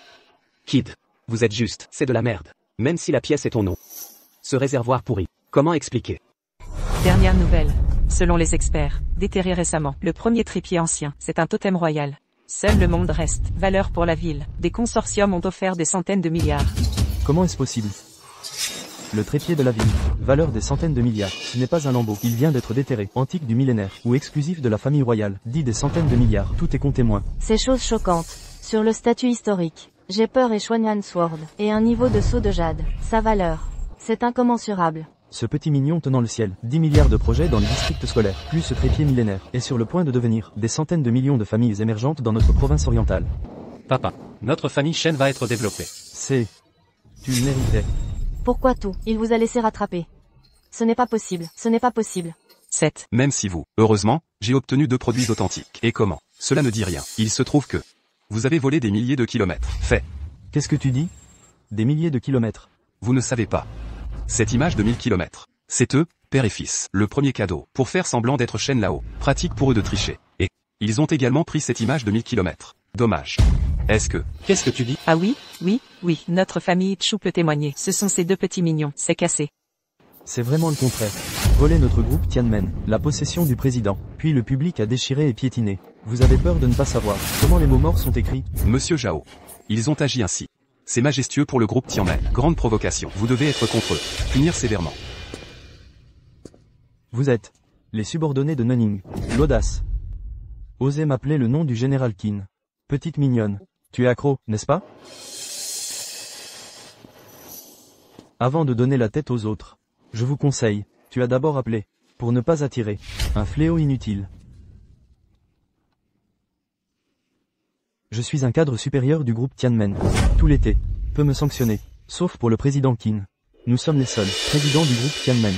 Kid. Vous êtes juste. C'est de la merde. Même si la pièce est ton nom. Ce réservoir pourri. Comment expliquer? Dernière nouvelle. Selon les experts, déterré récemment, le premier trépied ancien, c'est un totem royal. Seul le monde reste. Valeur pour la ville. Des consortiums ont offert des centaines de milliards. Comment est-ce possible? Le trépied de la ville. Valeur des centaines de milliards. Ce n'est pas un lambeau. Il vient d'être déterré. Antique du millénaire. Ou exclusif de la famille royale. Dit des centaines de milliards. Tout est compté moins. Ces choses choquantes. Sur le statut historique. J'ai peur et Xuanyan Sword. Et un niveau de saut de jade. Sa valeur. C'est incommensurable. Ce petit mignon tenant le ciel. 10 milliards de projets dans le district scolaire. Plus ce trépied millénaire. Est sur le point de devenir des centaines de millions de familles émergentes dans notre province orientale. Papa. Notre famille Shen va être développée. C'est... Tu le méritais. Pourquoi tout? Il vous a laissé rattraper. Ce n'est pas possible. Ce n'est pas possible. 7. Même si vous, heureusement, j'ai obtenu 2 produits authentiques. Et comment? Cela ne dit rien. Il se trouve que vous avez volé des milliers de kilomètres. Fait. Qu'est-ce que tu dis? Des milliers de kilomètres. Vous ne savez pas. Cette image de 1000 kilomètres. C'est eux, père et fils. Le premier cadeau, pour faire semblant d'être Shen Lao. Pratique pour eux de tricher. Et ils ont également pris cette image de 1000 kilomètres. Dommage. Est-ce que... Qu'est-ce que tu dis? Ah oui, oui, notre famille Chou peut témoigner. Ce sont ces deux petits mignons, c'est cassé. C'est vraiment le contraire. Voler notre groupe Tianmen, la possession du président, puis le public a déchiré et piétiné. Vous avez peur de ne pas savoir comment les mots morts sont écrits? Monsieur Zhao. Ils ont agi ainsi. C'est majestueux pour le groupe Tianmen. Grande provocation. Vous devez être contre eux. Punir sévèrement. Vous êtes les subordonnés de Nanning. L'audace. Osez m'appeler le nom du général Qin. Petite mignonne. Tu es accro, n'est-ce pas? Avant de donner la tête aux autres, je vous conseille, tu as d'abord appelé, pour ne pas attirer un fléau inutile. Je suis un cadre supérieur du groupe Tianmen. Tout l'été peut me sanctionner, sauf pour le président Qin. Nous sommes les seuls présidents du groupe Tianmen.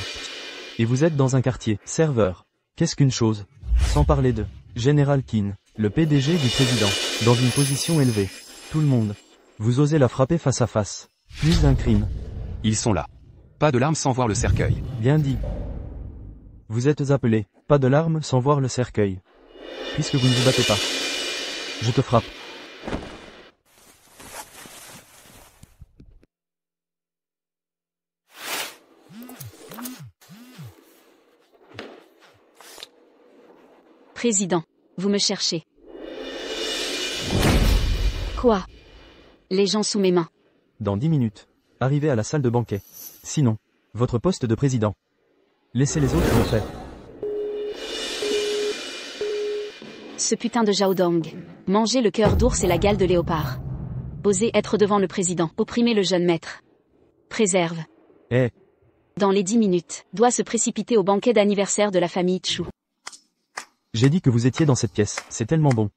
Et vous êtes dans un quartier, serveur. Qu'est-ce qu'une chose? Sans parler de général Qin, le PDG du président, dans une position élevée. Tout le monde. Vous osez la frapper face à face. Plus d'un crime. Ils sont là. Pas de larmes sans voir le cercueil. Bien dit. Vous êtes appelé, pas de larmes sans voir le cercueil. Puisque vous ne vous battez pas. Je te frappe. Président, vous me cherchez. Quoi? Les gens sous mes mains. Dans 10 minutes. Arrivez à la salle de banquet. Sinon, votre poste de président. Laissez les autres le faire. Ce putain de Zhaodong. Manger le cœur d'ours et la gale de léopard. Oser être devant le président, opprimer le jeune maître. Préserve. Eh. Dans les 10 minutes, doit se précipiter au banquet d'anniversaire de la famille Chou. J'ai dit que vous étiez dans cette pièce, c'est tellement bon.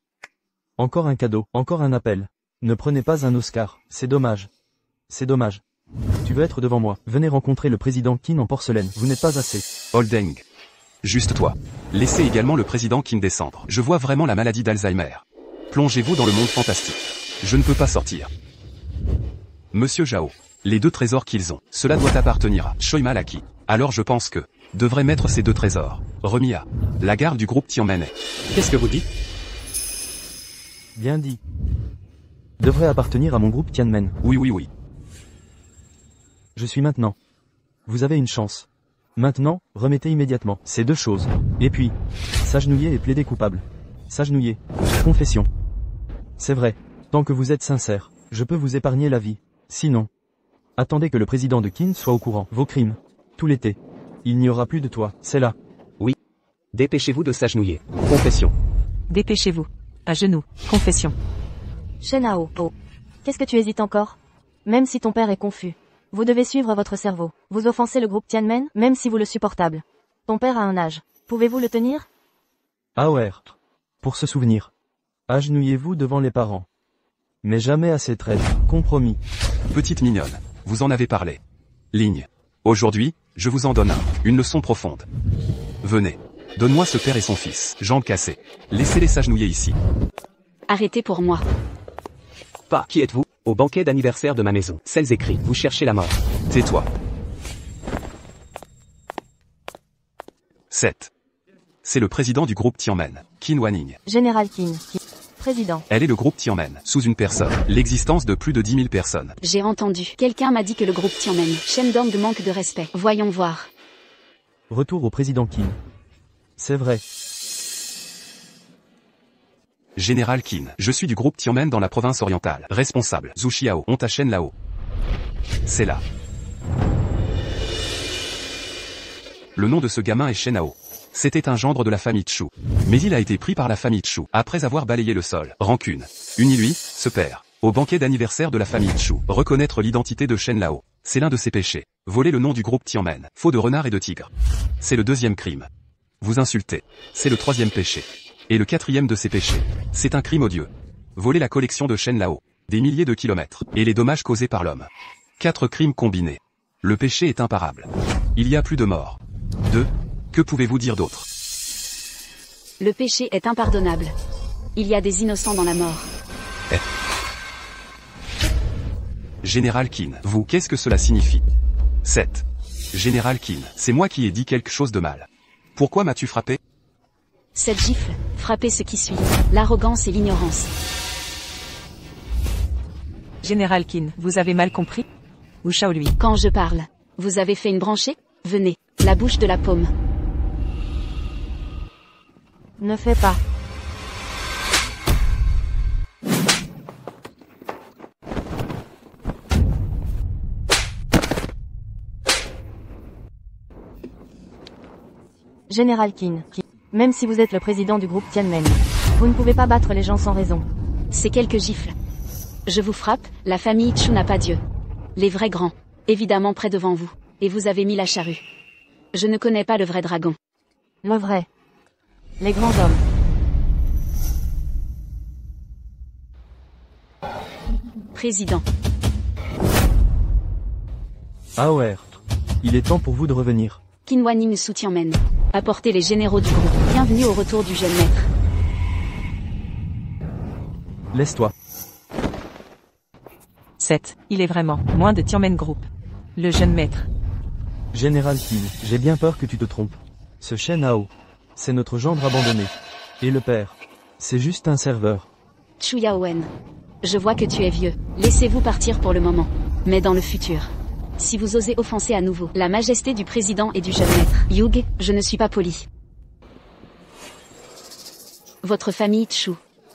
Encore un cadeau, encore un appel. Ne prenez pas un Oscar, c'est dommage. C'est dommage. Tu veux être devant moi. Venez rencontrer le président Qin en porcelaine. Vous n'êtes pas assez. Holding. Juste toi. Laissez également le président Qin descendre. Je vois vraiment la maladie d'Alzheimer. Plongez-vous dans le monde fantastique. Je ne peux pas sortir. Monsieur Zhao. Les 2 trésors qu'ils ont, cela doit appartenir à Shoima Laki. Alors je pense que devrait mettre ces 2 trésors remis à la garde du groupe Tianmen. Qu'est-ce que vous dites? Bien dit. Devrait appartenir à mon groupe Tianmen. Oui. Je suis maintenant. Vous avez une chance. Maintenant, remettez immédiatement ces 2 choses. Et puis, s'agenouiller et plaider coupable. S'agenouiller. Confession. C'est vrai. Tant que vous êtes sincère, je peux vous épargner la vie. Sinon, attendez que le président de Qin soit au courant. Vos crimes. Tout l'été. Il n'y aura plus de toi. C'est là. Oui. Dépêchez-vous de s'agenouiller. Confession. Dépêchez-vous. À genoux. Confession. Shen Hao. Oh. Qu'est-ce que tu hésites encore? Même si ton père est confus. Vous devez suivre votre cerveau. Vous offensez le groupe Tianmen, même si vous le supportable. Ton père a un âge. Pouvez-vous le tenir? Ouais. Pour se souvenir. Agenouillez-vous devant les parents. Mais jamais à ces traites. Compromis. Petite mignonne. Vous en avez parlé. Ligne. Aujourd'hui, je vous en donne une leçon profonde. Venez. Donne-moi ce père et son fils. Jambes cassées. Laissez-les s'agenouiller ici. Arrêtez pour moi. Pas. Qui êtes-vous? Au banquet d'anniversaire de ma maison. Celles écrits. Vous cherchez la mort. Tais-toi. 7. C'est le président du groupe Tianmen, Qin Wanning. Général Qin. Président. Elle est le groupe Tianmen, sous une personne. L'existence de plus de 10 000 personnes. J'ai entendu. Quelqu'un m'a dit que le groupe Tianmen. Shendong manque de respect. Voyons voir. Retour au président Qin. C'est vrai. Général Qin. Je suis du groupe Tianmen dans la province orientale. Responsable. Zhu Xiao. On t'achène là-haut. C'est là. Le nom de ce gamin est Shen Hao. C'était un gendre de la famille Chu. Mais il a été pris par la famille Chu, après avoir balayé le sol. Rancune. Unis-lui, ce père. Au banquet d'anniversaire de la famille Chu. Reconnaître l'identité de Shen Lao. C'est l'un de ses péchés. Voler le nom du groupe Tianmen. Faux de renard et de tigre. C'est le 2e crime. Vous insulter. C'est le 3e péché. Et le 4e de ces péchés. C'est un crime odieux. Voler la collection de Shen Lao. Des milliers de kilomètres. Et les dommages causés par l'homme. 4 crimes combinés. Le péché est imparable. Il y a plus de morts. 2. Que pouvez-vous dire d'autre? Le péché est impardonnable. Il y a des innocents dans la mort. Général Qin. Vous, qu'est-ce que cela signifie? 7. Général Qin. C'est moi qui ai dit quelque chose de mal. Pourquoi m'as-tu frappé? Cette gifle, frappez ce qui suit. L'arrogance et l'ignorance. Général Qin, vous avez mal compris? Ou Shao lui. Quand je parle, vous avez fait une branchée? Venez, la bouche de la paume. Ne fais pas. Général Qin. Même si vous êtes le président du groupe Tianmen, vous ne pouvez pas battre les gens sans raison. C'est quelques gifles. Je vous frappe, la famille Chu n'a pas Dieu. Les vrais grands, évidemment près devant vous, et vous avez mis la charrue. Je ne connais pas le vrai dragon. Le vrai. Les grands hommes. Président. Ouais. Il est temps pour vous de revenir. Qin Wanning soutient Men. Apportez les généraux du groupe. Bienvenue au retour du jeune maître. Laisse-toi. 7. Il est vraiment moins de Tianmen Group. Le jeune maître. Général Qin, j'ai bien peur que tu te trompes. Ce Shen Hao, c'est notre gendre abandonné. Et le père, c'est juste un serveur. Chu Yaowen. Je vois que tu es vieux. Laissez-vous partir pour le moment. Mais dans le futur, si vous osez offenser à nouveau la majesté du président et du jeune maître, Yug, je ne suis pas poli. Votre famille Chu.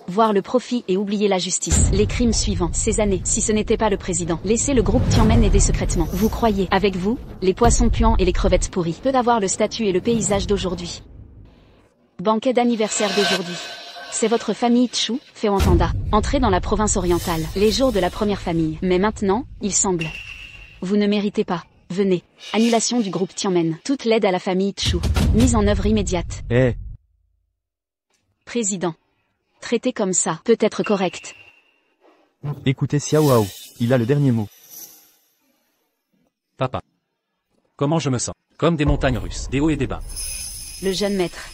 Voir le profit et oublier la justice. Les crimes suivants. Ces années, si ce n'était pas le président. Laissez le groupe Tianmen aider secrètement. Vous croyez, avec vous, les poissons puants et les crevettes pourries. Peut avoir le statut et le paysage d'aujourd'hui. Banquet d'anniversaire d'aujourd'hui. C'est votre famille Chu, fait entenda. Entrez dans la province orientale. Les jours de la première famille. Mais maintenant, il semble. Vous ne méritez pas. Venez. Annulation du groupe Tianmen. Toute l'aide à la famille Chu. Mise en œuvre immédiate. Président. Traité comme ça peut être correct. Écoutez Xiao Hao, il a le dernier mot. Papa. Comment je me sens? Comme des montagnes russes, des hauts et des bas. Le jeune maître.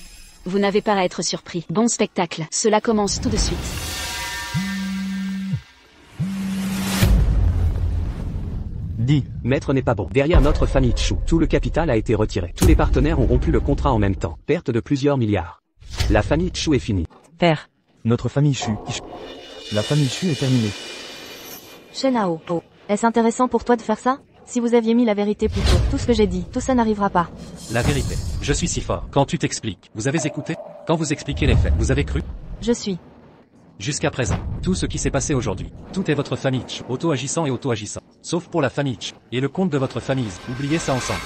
Vous n'avez pas à être surpris. Bon spectacle. Cela commence tout de suite. Dis, Maître n'est pas bon. Derrière notre famille Chu, tout le capital a été retiré. Tous les partenaires ont rompu le contrat en même temps. Perte de plusieurs milliards. La famille Chu est finie. Père, notre famille Chu. La famille Chu est terminée. Shenao. Oh. Est-ce intéressant pour toi de faire ça? Si vous aviez mis la vérité plus tôt, tout ce que j'ai dit, tout ça n'arrivera pas. La vérité. Je suis si fort. Quand tu t'expliques, vous avez écouté? Quand vous expliquez les faits, vous avez cru? Je suis. Jusqu'à présent, tout ce qui s'est passé aujourd'hui, tout est votre famille Ch, auto-agissant et auto-agissant. Sauf pour la famille Ch, et le compte de votre famille, oubliez ça ensemble.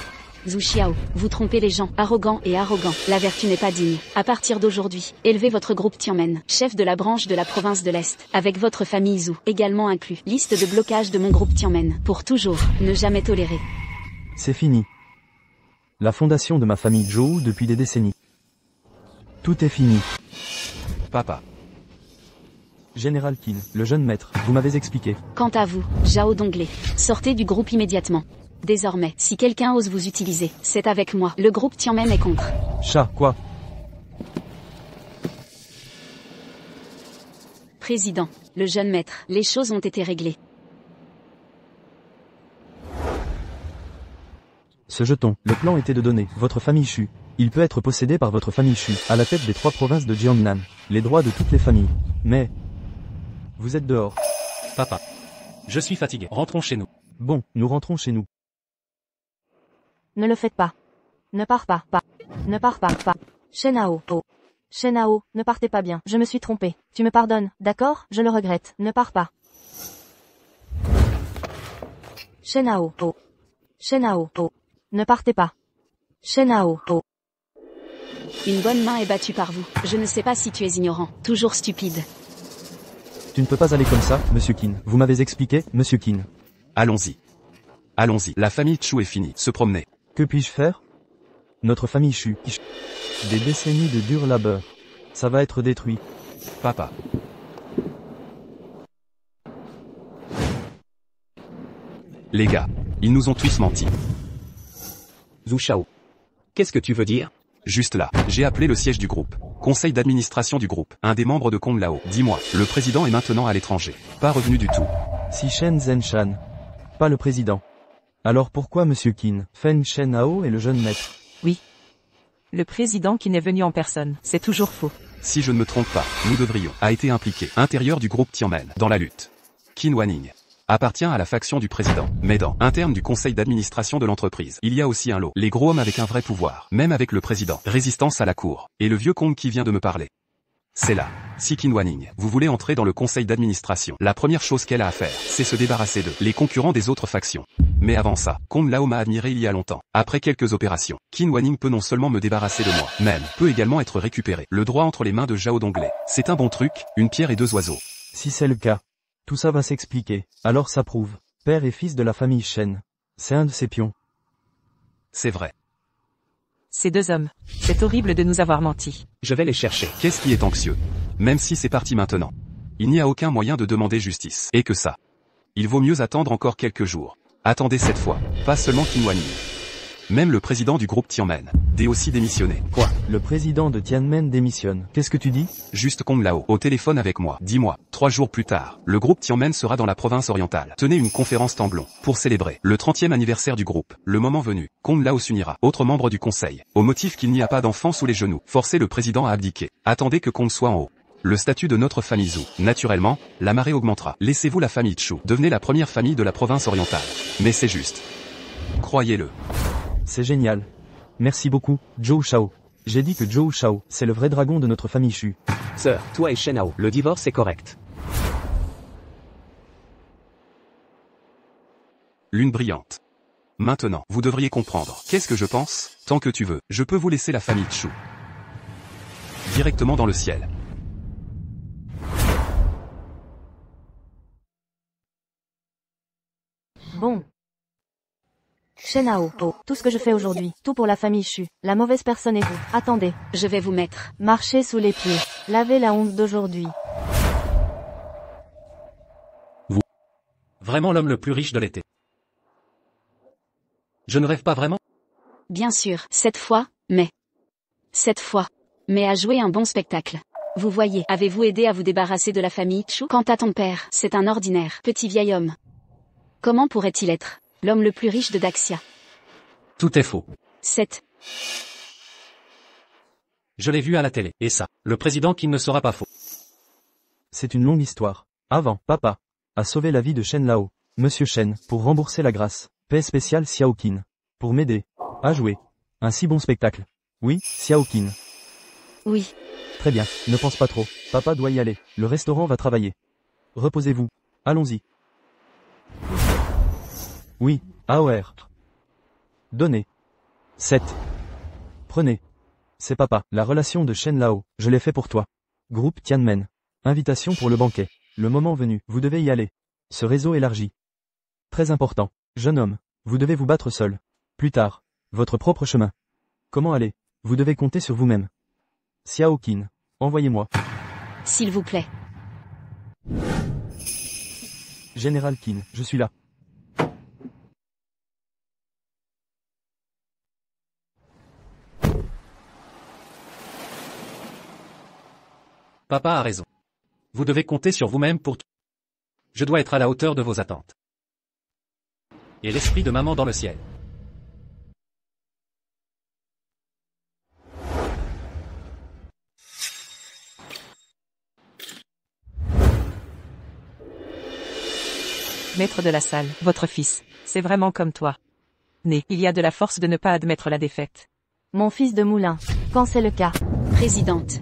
Zhu Xiao, vous trompez les gens, arrogant et arrogant. La vertu n'est pas digne. À partir d'aujourd'hui, élevez votre groupe Tianmen, chef de la branche de la province de l'Est, avec votre famille Zhu, également inclus. Liste de blocage de mon groupe Tianmen, pour toujours, ne jamais tolérer. C'est fini. La fondation de ma famille Zhou depuis des décennies. Tout est fini. Papa. Général Qin, le jeune maître, vous m'avez expliqué. Quant à vous, Zhao Donglé, sortez du groupe immédiatement. Désormais, si quelqu'un ose vous utiliser, c'est avec moi. Le groupe Tianmen est contre. Chat, quoi? Président, le jeune maître, les choses ont été réglées. Ce jeton, le plan était de donner, votre famille Chu. Il peut être possédé par votre famille Chu, à la tête des 3 provinces de Jiangnan. Les droits de toutes les familles. Mais... vous êtes dehors. Papa. Je suis fatigué. Rentrons chez nous. Bon, nous rentrons chez nous. Ne le faites pas. Ne pars pas, pas. Ne pars pas, pas. Shenao. Oh. Shenao, ne partez pas bien. Je me suis trompé. Tu me pardonnes, d'accord? Je le regrette. Ne pars pas. Shenao. Oh. Shenao. Oh. Ne partez pas. Shenao. Oh. Une bonne main est battue par vous. Je ne sais pas si tu es ignorant, toujours stupide. Tu ne peux pas aller comme ça, monsieur Qin. Vous m'avez expliqué, monsieur Qin. Allons-y. Allons-y. La famille Chu est finie. Se promener. Que puis-je faire? Notre famille Chu. Des décennies de dur labeur. Ça va être détruit. Papa. Les gars, ils nous ont tous menti. Zhu Xiao. Qu'est-ce que tu veux dire? Juste là, j'ai appelé le siège du groupe. Conseil d'administration du groupe. Un des membres de Kong Lao. Dis-moi, le président est maintenant à l'étranger. Pas revenu du tout. Si Shen Zenshan. Pas le président. Alors pourquoi monsieur Qin, Feng Shenao et le jeune maître? oui. Le président qui n'est venu en personne, c'est toujours faux. Si je ne me trompe pas, nous devrions a été impliqué, intérieur du groupe Tianmen, dans la lutte. Qin Wanning appartient à la faction du président, mais dans interne du conseil d'administration de l'entreprise. Il y a aussi un lot, les gros hommes avec un vrai pouvoir, même avec le président, résistance à la cour, et le vieux Kong qui vient de me parler. C'est là. Si Qin Wanning, vous voulez entrer dans le conseil d'administration, la première chose qu'elle a à faire, c'est se débarrasser de les concurrents des autres factions. Mais avant ça, Kong Lao m'a admiré il y a longtemps. Après quelques opérations, Qin Wanning peut non seulement me débarrasser de moi, même, peut également être récupéré. Le droit entre les mains de Zhao Donglé. C'est un bon truc, une pierre et 2 oiseaux. Si c'est le cas, tout ça va s'expliquer. Alors ça prouve. Père et fils de la famille Shen. C'est un de ses pions. C'est vrai. Ces 2 hommes. C'est horrible de nous avoir menti. Je vais les chercher. Qu'est-ce qui est anxieux? Même si c'est parti maintenant. Il n'y a aucun moyen de demander justice. Et que ça. Il vaut mieux attendre encore quelques jours. Attendez cette fois. Pas seulement Qin Wanning. Même le président du groupe Tianmen. Dé aussi démissionné. Quoi? Le président de Tianmen démissionne. Qu'est-ce que tu dis? Juste Kong Lao, au téléphone avec moi. Dis-moi, 3 jours plus tard, le groupe Tianmen sera dans la province orientale. Tenez une conférence Temblon, pour célébrer le 30e anniversaire du groupe. Le moment venu, Kong Lao s'unira, autre membre du conseil, au motif qu'il n'y a pas d'enfant sous les genoux. Forcez le président à abdiquer. Attendez que Kong soit en haut. Le statut de notre famille Zhou. Naturellement, la marée augmentera. Laissez-vous la famille Chu. Devenez la première famille de la province orientale. Mais c'est juste. Croyez-le. C'est génial. Merci beaucoup, Zhou Shao. J'ai dit que Zhou Shao, c'est le vrai dragon de notre famille Chu. Sœur, toi et Shenao, le divorce est correct. Lune brillante. Maintenant, vous devriez comprendre. Qu'est-ce que je pense? Tant que tu veux, je peux vous laisser la famille Chu. Directement dans le ciel. Bon. Shenao. Oh. Tout ce que je fais aujourd'hui, tout pour la famille Chu. La mauvaise personne est vous. Attendez. Je vais vous mettre. Marchez sous les pieds. Lavez la honte d'aujourd'hui. Vraiment l'homme le plus riche de l'été. Je ne rêve pas vraiment? Bien sûr, cette fois, mais à jouer un bon spectacle. Vous voyez, avez-vous aidé à vous débarrasser de la famille Chu? Quant à ton père, c'est un ordinaire, petit vieil homme. Comment pourrait-il être l'homme le plus riche de Daxia? Tout est faux. Je l'ai vu à la télé, et ça, le président qui ne sera pas faux. C'est une longue histoire. Avant, papa a sauvé la vie de Shen Lao. Monsieur Shen, pour rembourser la grâce. Paix spéciale Xiaoqin. Pour m'aider à jouer un si bon spectacle. Oui, Xiaoqin. Oui. Très bien, ne pense pas trop. Papa doit y aller. Le restaurant va travailler. Reposez-vous. Allons-y. Oui, AOR. Donnez. 7. Prenez. C'est papa. La relation de Shen Lao, je l'ai fait pour toi. Groupe Tianmen. Invitation pour le banquet. Le moment venu, vous devez y aller. Ce réseau élargi. Très important. Jeune homme, vous devez vous battre seul. Plus tard, votre propre chemin. Comment aller? Vous devez compter sur vous-même. Xiaoqin, envoyez-moi. S'il vous plaît. Général Qin, je suis là. Papa a raison. Vous devez compter sur vous-même pour tout. Je dois être à la hauteur de vos attentes. Et l'esprit de maman dans le ciel. Maître de la salle, votre fils, c'est vraiment comme toi. Né, il y a de la force de ne pas admettre la défaite. Mon fils de moulin, quand c'est le cas. Présidente.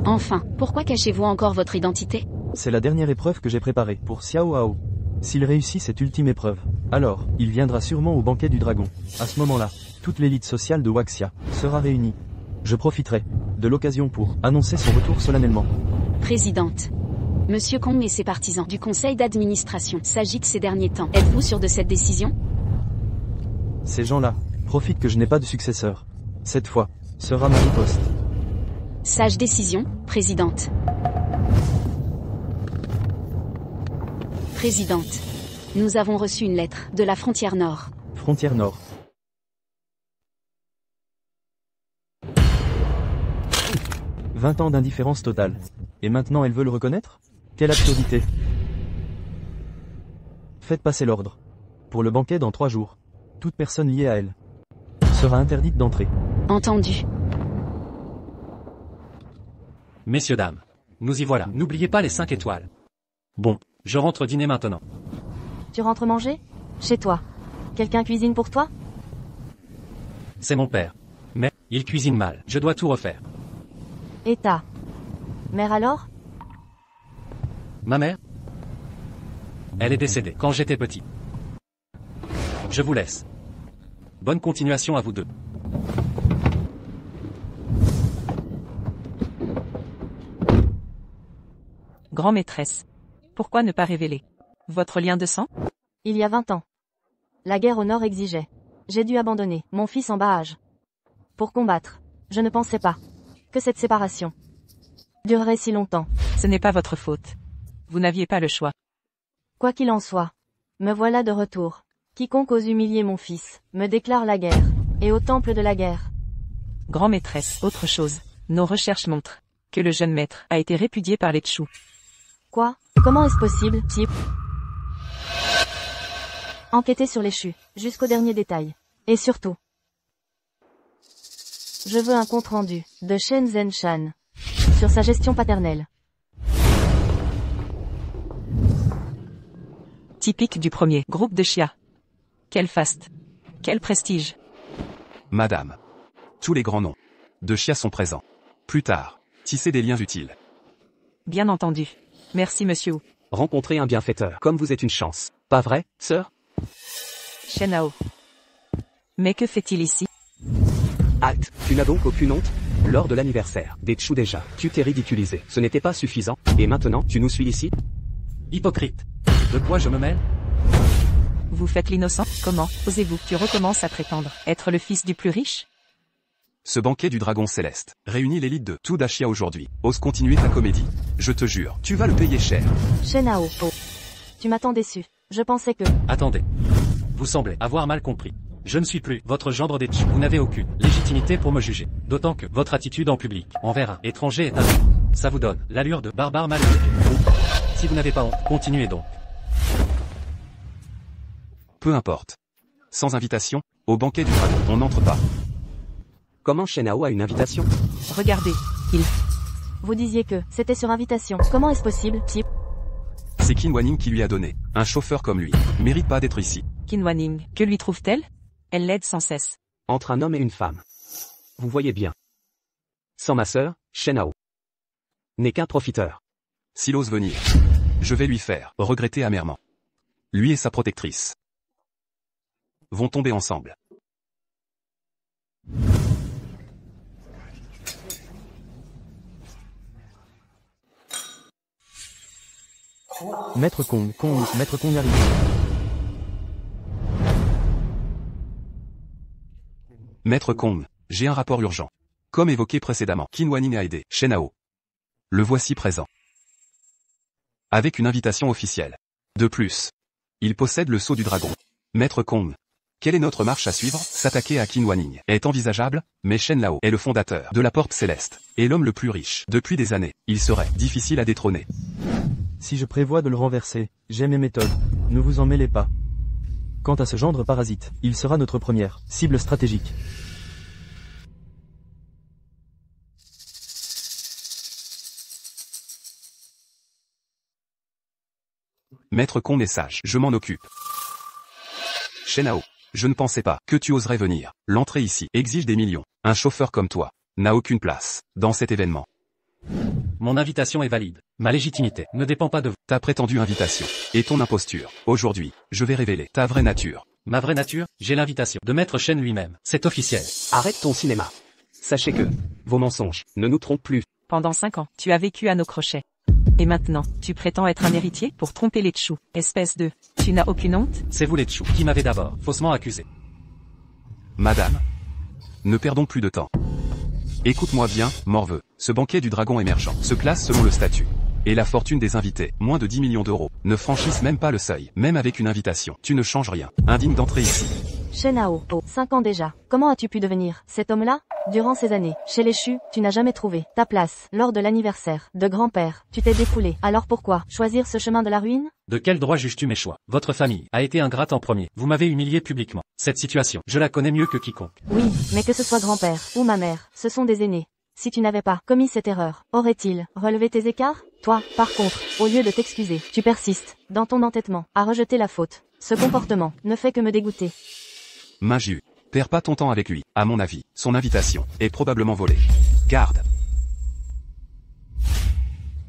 Enfin, pourquoi cachez-vous encore votre identité? C'est la dernière épreuve que j'ai préparée pour Xiao Hao. S'il réussit cette ultime épreuve, alors, il viendra sûrement au banquet du dragon. À ce moment-là, toute l'élite sociale de Waxia sera réunie. Je profiterai de l'occasion pour annoncer son retour solennellement. Présidente. Monsieur Kong et ses partisans du conseil d'administration s'agitent ces derniers temps. Êtes-vous sûr de cette décision? Ces gens-là profitent que je n'ai pas de successeur. Cette fois, sera ma riposte. Sage décision, présidente. Présidente. Nous avons reçu une lettre de la frontière nord. Frontière nord. « 20 ans d'indifférence totale. Et maintenant elle veut le reconnaître? Quelle absurdité. Faites passer l'ordre. Pour le banquet dans 3 jours. Toute personne liée à elle sera interdite d'entrer. Entendu. Messieurs, dames, nous y voilà. N'oubliez pas les 5 étoiles. Bon, je rentre dîner maintenant. Tu rentres manger? Chez toi. Quelqu'un cuisine pour toi? C'est mon père. Mais, il cuisine mal. Je dois tout refaire. Et ta mère alors? Ma mère? Elle est décédée quand j'étais petit. Je vous laisse. Bonne continuation à vous deux. Grand maîtresse. Pourquoi ne pas révéler votre lien de sang? Il y a 20 ans. La guerre au nord exigeait. J'ai dû abandonner mon fils en bas âge. Pour combattre. Je ne pensais pas que cette séparation durerait si longtemps. Ce n'est pas votre faute. Vous n'aviez pas le choix. Quoi qu'il en soit. Me voilà de retour. Quiconque ose humilier mon fils, me déclare la guerre. Et au temple de la guerre. Grand maîtresse, autre chose. Nos recherches montrent que le jeune maître a été répudié par les Tchou. Quoi? Comment est-ce possible, si... Enquêtez sur les Chus, jusqu'au dernier détail. Et surtout, je veux un compte-rendu de Shen Zenshan sur sa gestion paternelle. Typique du premier groupe de Xia. Quel faste. Quel prestige. Madame. Tous les grands noms de Xia sont présents. Plus tard, tissez des liens utiles. Bien entendu. Merci monsieur. Rencontrer un bienfaiteur comme vous est une chance. Pas vrai, sœur? Shen Hao. Mais que fait-il ici? Halte, tu n'as donc aucune honte? Lors de l'anniversaire des Tchou déjà, tu t'es ridiculisé. Ce n'était pas suffisant. Et maintenant, tu nous suis ici? Hypocrite. De quoi je me mêle? Vous faites l'innocent? Comment osez-vous? Tu recommences à prétendre être le fils du plus riche? Ce banquet du dragon céleste réunit l'élite de tout Daxia aujourd'hui. Ose continuer ta comédie. Je te jure, tu vas le payer cher. Shen Hao. Oh. Tu m'as tant déçu. Je pensais que... Attendez. Vous semblez avoir mal compris. Je ne suis plus votre gendre des Tchou. Vous n'avez aucune légitimité pour me juger. D'autant que votre attitude en public envers un étranger est un... Ça vous donne l'allure de barbare mal éduqué. Si vous n'avez pas honte, continuez donc. Peu importe. Sans invitation, au banquet du dragon, on n'entre pas. Comment Shenhao a une invitation? Regardez, il... Vous disiez que c'était sur invitation. Comment est-ce possible, type? C'est Qin Wanning qui lui a donné. Un chauffeur comme lui mérite pas d'être ici. Qin Wanning, que lui trouve-t-elle? Elle l'aide sans cesse. Entre un homme et une femme. Vous voyez bien. Sans ma sœur, Shenhao n'est qu'un profiteur. S'il ose venir, je vais lui faire regretter amèrement. Lui et sa protectrice vont tomber ensemble. Maître Kong, Maître Kong arrive. Maître Kong, j'ai un rapport urgent. Comme évoqué précédemment, Qin Wanning a aidé Shenhao. Le voici présent. Avec une invitation officielle. De plus, il possède le sceau du dragon. Maître Kong, quelle est notre marche à suivre? S'attaquer à Qin Wanning est envisageable, mais Shenhao est le fondateur de la Porte Céleste, et l'homme le plus riche. Depuis des années, il serait difficile à détrôner. Si je prévois de le renverser, j'ai mes méthodes. Ne vous en mêlez pas. Quant à ce gendre parasite, il sera notre première cible stratégique. Maître Kong est sage, je m'en occupe. Shenhao, je ne pensais pas que tu oserais venir. L'entrée ici exige des millions. Un chauffeur comme toi n'a aucune place dans cet événement. Mon invitation est valide. Ma légitimité ne dépend pas de vous. Ta prétendue invitation et ton imposture. Aujourd'hui, je vais révéler ta vraie nature. Ma vraie nature, j'ai l'invitation de Maître Shen lui-même. C'est officiel. Arrête ton cinéma. Sachez que vos mensonges ne nous trompent plus. Pendant 5 ans, tu as vécu à nos crochets. Et maintenant, tu prétends être un héritier pour tromper les Tchou. Espèce de... Tu n'as aucune honte? C'est vous les Tchou qui m'avez d'abord faussement accusé. Madame, ne perdons plus de temps. Écoute-moi bien, Morveux. Ce banquet du dragon émergent se classe selon le statut. Et la fortune des invités, moins de 10 millions d'euros, ne franchissent même pas le seuil. Même avec une invitation, tu ne changes rien. Indigne d'entrer ici. Shenhao, 5 ans déjà. Comment as-tu pu devenir cet homme-là? Durant ces années, chez les Chu, tu n'as jamais trouvé ta place. Lors de l'anniversaire de grand-père, tu t'es défoulé. Alors pourquoi choisir ce chemin de la ruine? De quel droit juges-tu mes choix? Votre famille a été ingrate en premier. Vous m'avez humilié publiquement. Cette situation, je la connais mieux que quiconque. Oui, mais que ce soit grand-père ou ma mère, ce sont des aînés. Si tu n'avais pas commis cette erreur, aurait-il relevé tes écarts? Toi, par contre, au lieu de t'excuser, tu persistes dans ton entêtement à rejeter la faute. Ce comportement ne fait que me dégoûter. Maju, perds pas ton temps avec lui. À mon avis, son invitation est probablement volée. Garde.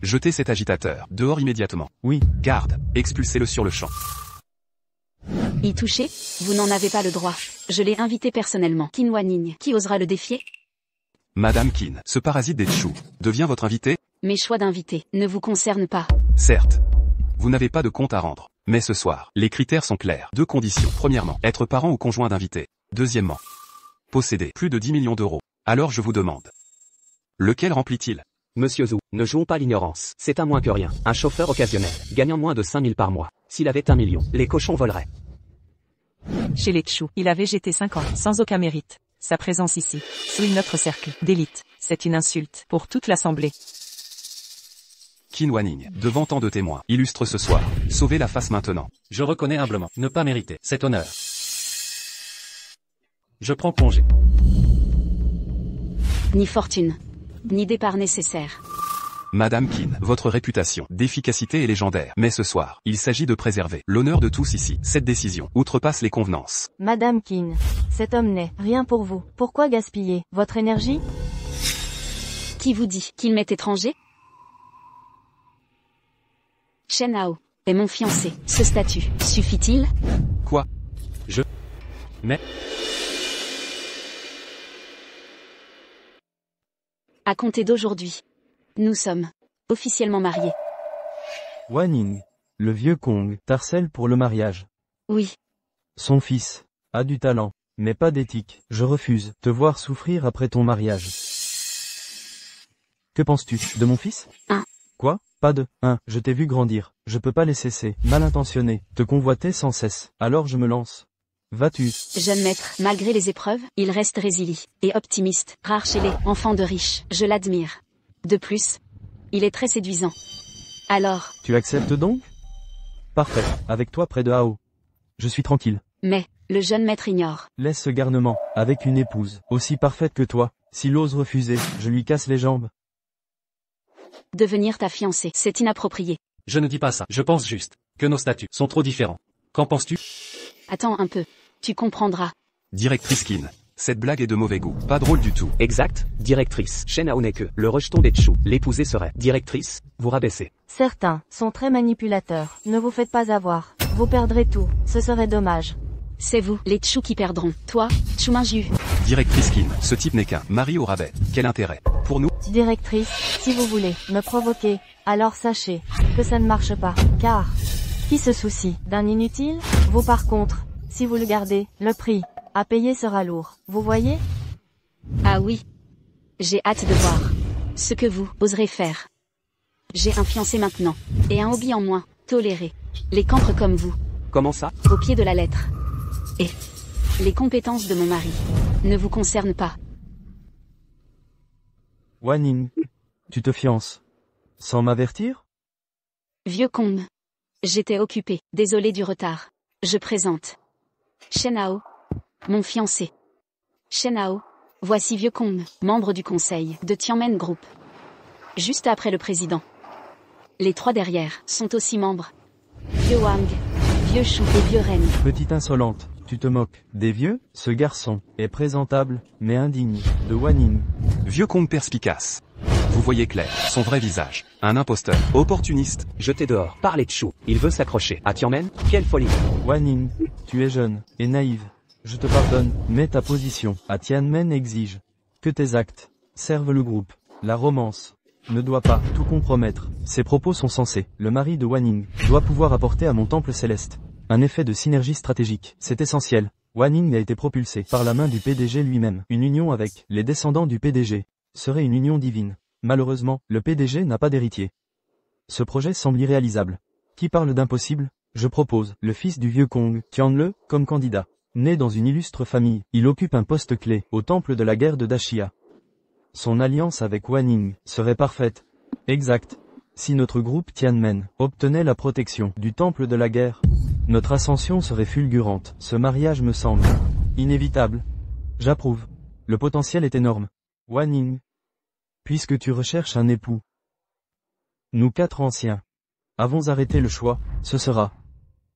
Jetez cet agitateur dehors immédiatement. Oui. Garde, expulsez-le sur le champ. Y toucher? Vous n'en avez pas le droit. Je l'ai invité personnellement. Qin Wanning, qui osera le défier? Madame Qin, ce parasite des Tchou devient votre invité? Mes choix d'invité ne vous concernent pas. Certes. Vous n'avez pas de compte à rendre. Mais ce soir, les critères sont clairs. 2 conditions. Premièrement, être parent ou conjoint d'invité. Deuxièmement, posséder plus de 10 millions d'euros. Alors je vous demande. Lequel remplit-il? Monsieur Zhou, ne jouons pas l'ignorance. C'est un moins que rien. Un chauffeur occasionnel, gagnant moins de 5 000 par mois. S'il avait 1 million, les cochons voleraient. Chez les Tchou, il avait jeté 5 ans, sans aucun mérite. Sa présence ici, souille notre cercle d'élite. C'est une insulte pour toute l'assemblée. Qin Wanning, devant tant de témoins, illustre ce soir. Sauvez la face maintenant. Je reconnais humblement ne pas mériter cet honneur. Je prends congé. Ni fortune, ni départ nécessaire. Madame Qin, votre réputation d'efficacité est légendaire. Mais ce soir, il s'agit de préserver l'honneur de tous ici. Cette décision outrepasse les convenances. Madame Qin, cet homme n'est rien pour vous. Pourquoi gaspiller votre énergie? Qui vous dit qu'il m'est étranger? Shenhao est mon fiancé. Ce statut suffit-il? Quoi? Mais... À compter d'aujourd'hui, nous sommes officiellement mariés. Wanning, le vieux Kong, t'harcèle pour le mariage. Oui, Son fils a du talent, mais pas d'éthique. Je refuse te voir souffrir après ton mariage. Que penses-tu de mon fils? Quoi? Pas de je t'ai vu grandir. Je peux pas laisser ces mal intentionnés te convoiter sans cesse. Alors je me lance Vas-tu? Jeune maître, malgré les épreuves, il reste résilient et optimiste, rare chez les enfants de riches, je l'admire. De plus, il est très séduisant. Alors, Tu acceptes donc? Parfait, avec toi près de Hao. Je suis tranquille. mais, le jeune maître ignore. Laisse ce garnement, avec une épouse, aussi parfaite que toi. S'il ose refuser, je lui casse les jambes. Devenir ta fiancée, c'est inapproprié. Je ne dis pas ça, je pense juste que nos statuts sont trop différents. Qu'en penses-tu? Attends un peu. Tu comprendras. Directrice Kin. Cette blague est de mauvais goût. Pas drôle du tout. Exact, directrice. Shen Hao n'est que le rejeton d'Etchu. L'épouser serait. Directrice, vous rabaissez. Certains sont très manipulateurs. Ne vous faites pas avoir. Vous perdrez tout. Ce serait dommage. C'est vous, les Tchou qui perdront. Toi, Tchouminju. Directrice Kin. Ce type n'est qu'un mari au rabais. Quel intérêt? Pour nous? Directrice, si vous voulez me provoquer, alors sachez que ça ne marche pas. Car, qui se soucie d'un inutile? Vous par contre, si vous le gardez, le prix à payer sera lourd. Vous voyez? Ah oui. J'ai hâte de voir ce que vous oserez faire. J'ai un fiancé maintenant, et un hobby en moins, toléré. Les cancres comme vous, Comment ça? au pied de la lettre. Et les compétences de mon mari ne vous concernent pas. Wanning, tu te fiances. Sans m'avertir? Vieux Kong. J'étais occupé, désolé du retard. Je présente Shen Hao, mon fiancé. Shen Hao, voici Vieux Kong, membre du conseil de Tianmen Group. Juste après le président. Les trois derrière sont aussi membres. Vieux Wang, Vieux Chou et Vieux Ren. Petite insolente, tu te moques. Des vieux? Ce garçon est présentable, mais indigne. De Wanning. Vieux Kong perspicace. Vous voyez clair, son vrai visage. Un imposteur, opportuniste. Jeté dehors par l'Etchu. Il veut s'accrocher à Tianmen? Quelle folie. Wanning, tu es jeune et naïve. Je te pardonne, mais ta position à Tianmen exige que tes actes servent le groupe. La romance ne doit pas tout compromettre. Ces propos sont censés. Le mari de Wanning doit pouvoir apporter à mon temple céleste un effet de synergie stratégique. C'est essentiel. Wanning a été propulsé par la main du PDG lui-même. Une union avec les descendants du PDG serait une union divine. Malheureusement, le PDG n'a pas d'héritier. Ce projet semble irréalisable. Qui parle d'impossible? Je propose le fils du vieux Kong, Tianle, comme candidat. Né dans une illustre famille, il occupe un poste clé au temple de la guerre de Dashia. Son alliance avec Wanning serait parfaite. Exact. Si notre groupe Tianmen obtenait la protection du temple de la guerre, notre ascension serait fulgurante. Ce mariage me semble inévitable. J'approuve. Le potentiel est énorme. Wanning, puisque tu recherches un époux, nous 4 anciens avons arrêté le choix, ce sera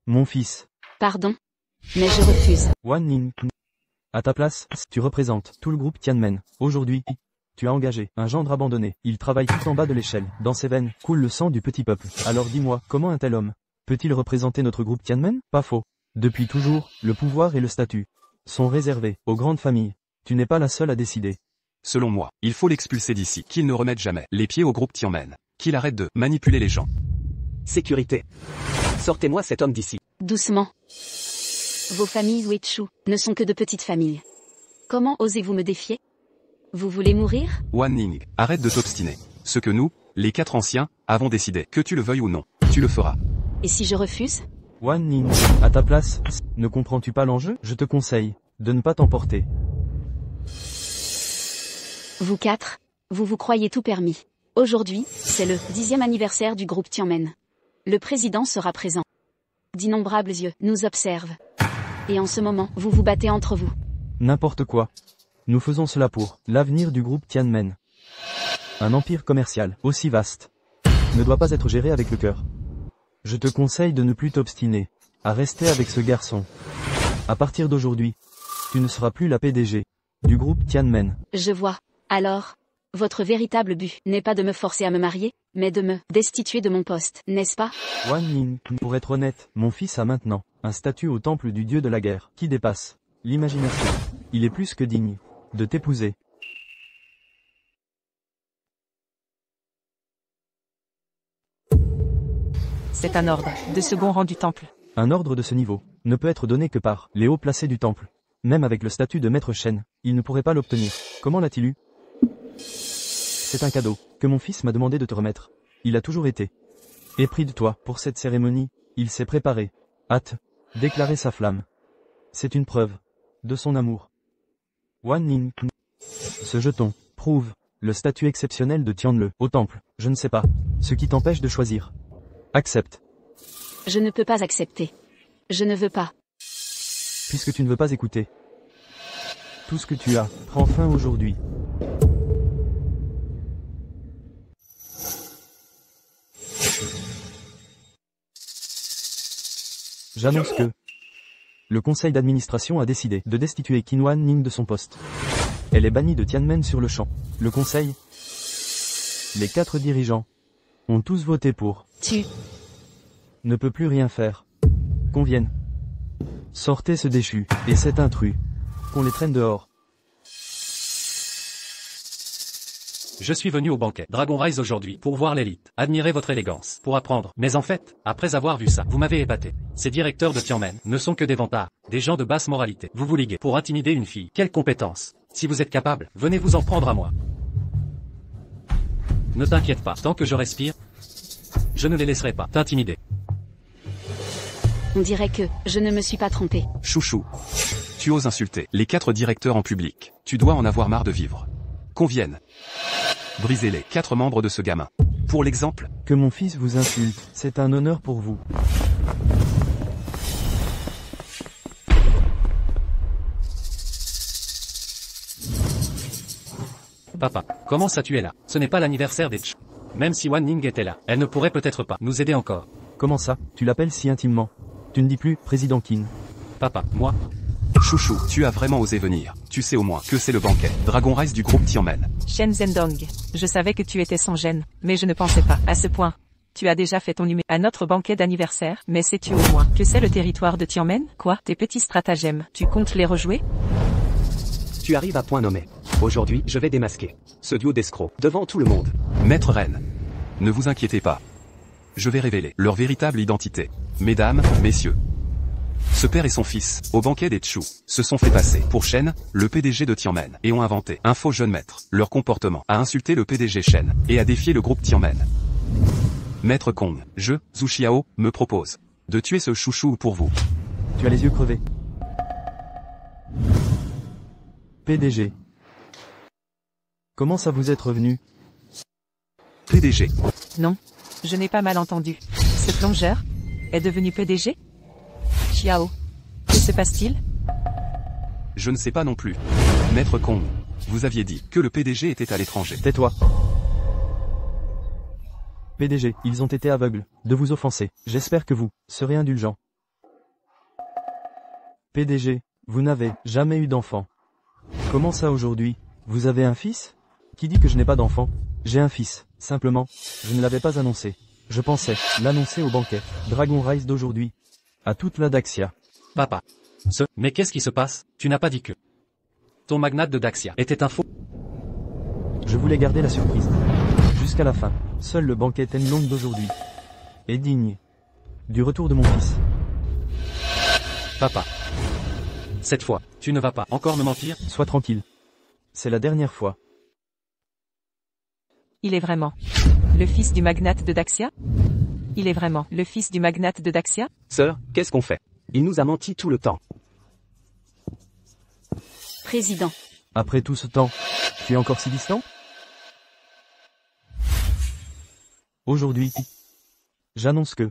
mon fils. Pardon, mais je refuse. Wanning, à ta place, tu représentes tout le groupe Tianmen. Aujourd'hui, tu as engagé un gendre abandonné. Il travaille tout en bas de l'échelle. Dans ses veines coule le sang du petit peuple. Alors dis-moi, comment un tel homme peut-il représenter notre groupe Tianmen? Pas faux. Depuis toujours, le pouvoir et le statut sont réservés aux grandes familles. Tu n'es pas la seule à décider. Selon moi, il faut l'expulser d'ici. Qu'il ne remette jamais les pieds au groupe Tianmen. Qu'il arrête de manipuler les gens. Sécurité. Sortez-moi cet homme d'ici. Doucement. Vos familles Uechu ne sont que de petites familles. Comment osez-vous me défier? Vous voulez mourir? Wanning, arrête de t'obstiner. Ce que nous, les 4 anciens, avons décidé, que tu le veuilles ou non, tu le feras. Et si je refuse? Wanning, à ta place, ne comprends-tu pas l'enjeu? Je te conseille de ne pas t'emporter. Vous 4, vous vous croyez tout permis. Aujourd'hui, c'est le 10e anniversaire du groupe Tianmen. Le président sera présent. D'innombrables yeux nous observent. Et en ce moment, vous vous battez entre vous. N'importe quoi. Nous faisons cela pour l'avenir du groupe Tianmen. Un empire commercial, aussi vaste, ne doit pas être géré avec le cœur. Je te conseille de ne plus t'obstiner à rester avec ce garçon. À partir d'aujourd'hui, tu ne seras plus la PDG du groupe Tianmen. Je vois. Alors, votre véritable but n'est pas de me forcer à me marier, mais de me destituer de mon poste, n'est-ce pas? Wanning, pour être honnête, mon fils a maintenant un statut au temple du dieu de la guerre qui dépasse l'imagination. Il est plus que digne de t'épouser. C'est un ordre, de second rang du temple. Un ordre de ce niveau ne peut être donné que par les hauts placés du temple. Même avec le statut de maître Shen, il ne pourrait pas l'obtenir. Comment l'a-t-il eu? C'est un cadeau que mon fils m'a demandé de te remettre. Il a toujours été épris de toi. Pour cette cérémonie, il s'est préparé à te déclarer sa flamme. C'est une preuve de son amour. Wan Ning. Ce jeton prouve le statut exceptionnel de Tianle au temple. Je ne sais pas ce qui t'empêche de choisir. Accepte. Je ne peux pas accepter. Je ne veux pas. Puisque tu ne veux pas écouter. Tout ce que tu as prend fin aujourd'hui. J'annonce que le conseil d'administration a décidé de destituer Qin Wan Ning de son poste. Elle est bannie de Tianmen sur le champ. Le conseil, les 4 dirigeants, ont tous voté pour. Tu Ne peut plus rien faire. Qu'on vienne. Sortez ce déchu et cet intrus. Qu'on les traîne dehors. Je suis venu au banquet Dragon Rise aujourd'hui pour voir l'élite, admirer votre élégance, pour apprendre. Mais en fait, après avoir vu ça, vous m'avez épaté. Ces directeurs de Tianmen ne sont que des vantards, des gens de basse moralité. Vous vous liguez pour intimider une fille. Quelle compétence! Si vous êtes capable, venez vous en prendre à moi. Ne t'inquiète pas, tant que je respire, je ne les laisserai pas t'intimider. On dirait que je ne me suis pas trompé. Chouchou. Tu oses insulter les 4 directeurs en public. Tu dois en avoir marre de vivre. Qu'on vienne. Brisez les 4 membres de ce gamin. Pour l'exemple, Que mon fils vous insulte, c'est un honneur pour vous. Papa, comment ça tu es là? Ce n'est pas l'anniversaire des Ch. Même si Wan Ning était là, elle ne pourrait peut-être pas nous aider encore. Comment ça, tu l'appelles si intimement? Tu ne dis plus Président Qin. Papa, moi, Chouchou, tu as vraiment osé venir. Tu sais au moins que c'est le banquet Dragon Rise du groupe Tianmen. Shen Zhendong, je savais que tu étais sans gêne, mais je ne pensais pas à ce point. Tu as déjà fait ton numéro à notre banquet d'anniversaire, mais sais-tu au moins que c'est le territoire de Tianmen? Quoi? Tes petits stratagèmes, tu comptes les rejouer? Tu arrives à point nommé. Aujourd'hui, je vais démasquer ce duo d'escrocs devant tout le monde. Maître Reine, ne vous inquiétez pas. Je vais révéler leur véritable identité. Mesdames, messieurs. Ce père et son fils, au banquet des Chu, se sont fait passer pour Shen, le PDG de Tianmen, et ont inventé un faux jeune maître. Leur comportement a insulté le PDG Shen, et a défié le groupe Tianmen. Maître Kong, je, Zhu Xiao, me propose de tuer ce chouchou pour vous. Tu as les yeux crevés. PDG. Comment ça vous est revenu? PDG. Non, je n'ai pas mal entendu. Ce plongeur est devenu PDG? Xiao, que se passe-t-il? Je ne sais pas non plus. Maître Kong, vous aviez dit que le PDG était à l'étranger. Tais-toi. PDG, ils ont été aveugles de vous offenser. J'espère que vous serez indulgent. PDG, vous n'avez jamais eu d'enfant. Comment ça aujourd'hui? Vous avez un fils? Qui dit que je n'ai pas d'enfant? J'ai un fils. Simplement, je ne l'avais pas annoncé. Je pensais l'annoncer au banquet Dragon Rise d'aujourd'hui. À toute la Daxia. papa. Mais qu'est-ce qui se passe? Tu n'as pas dit que ton magnate de Daxia était un faux. Je voulais garder la surprise. Jusqu'à la fin. Seul le banquet Tenlong d'aujourd'hui est digne du retour de mon fils. Papa. Cette fois, tu ne vas pas encore me mentir? Sois tranquille. C'est la dernière fois. Il est vraiment le fils du magnate de Daxia? Il est vraiment le fils du magnate de Daxia? Sœur, qu'est-ce qu'on fait? Il nous a menti tout le temps. Président. Après tout ce temps, tu es encore si distant? Aujourd'hui, j'annonce que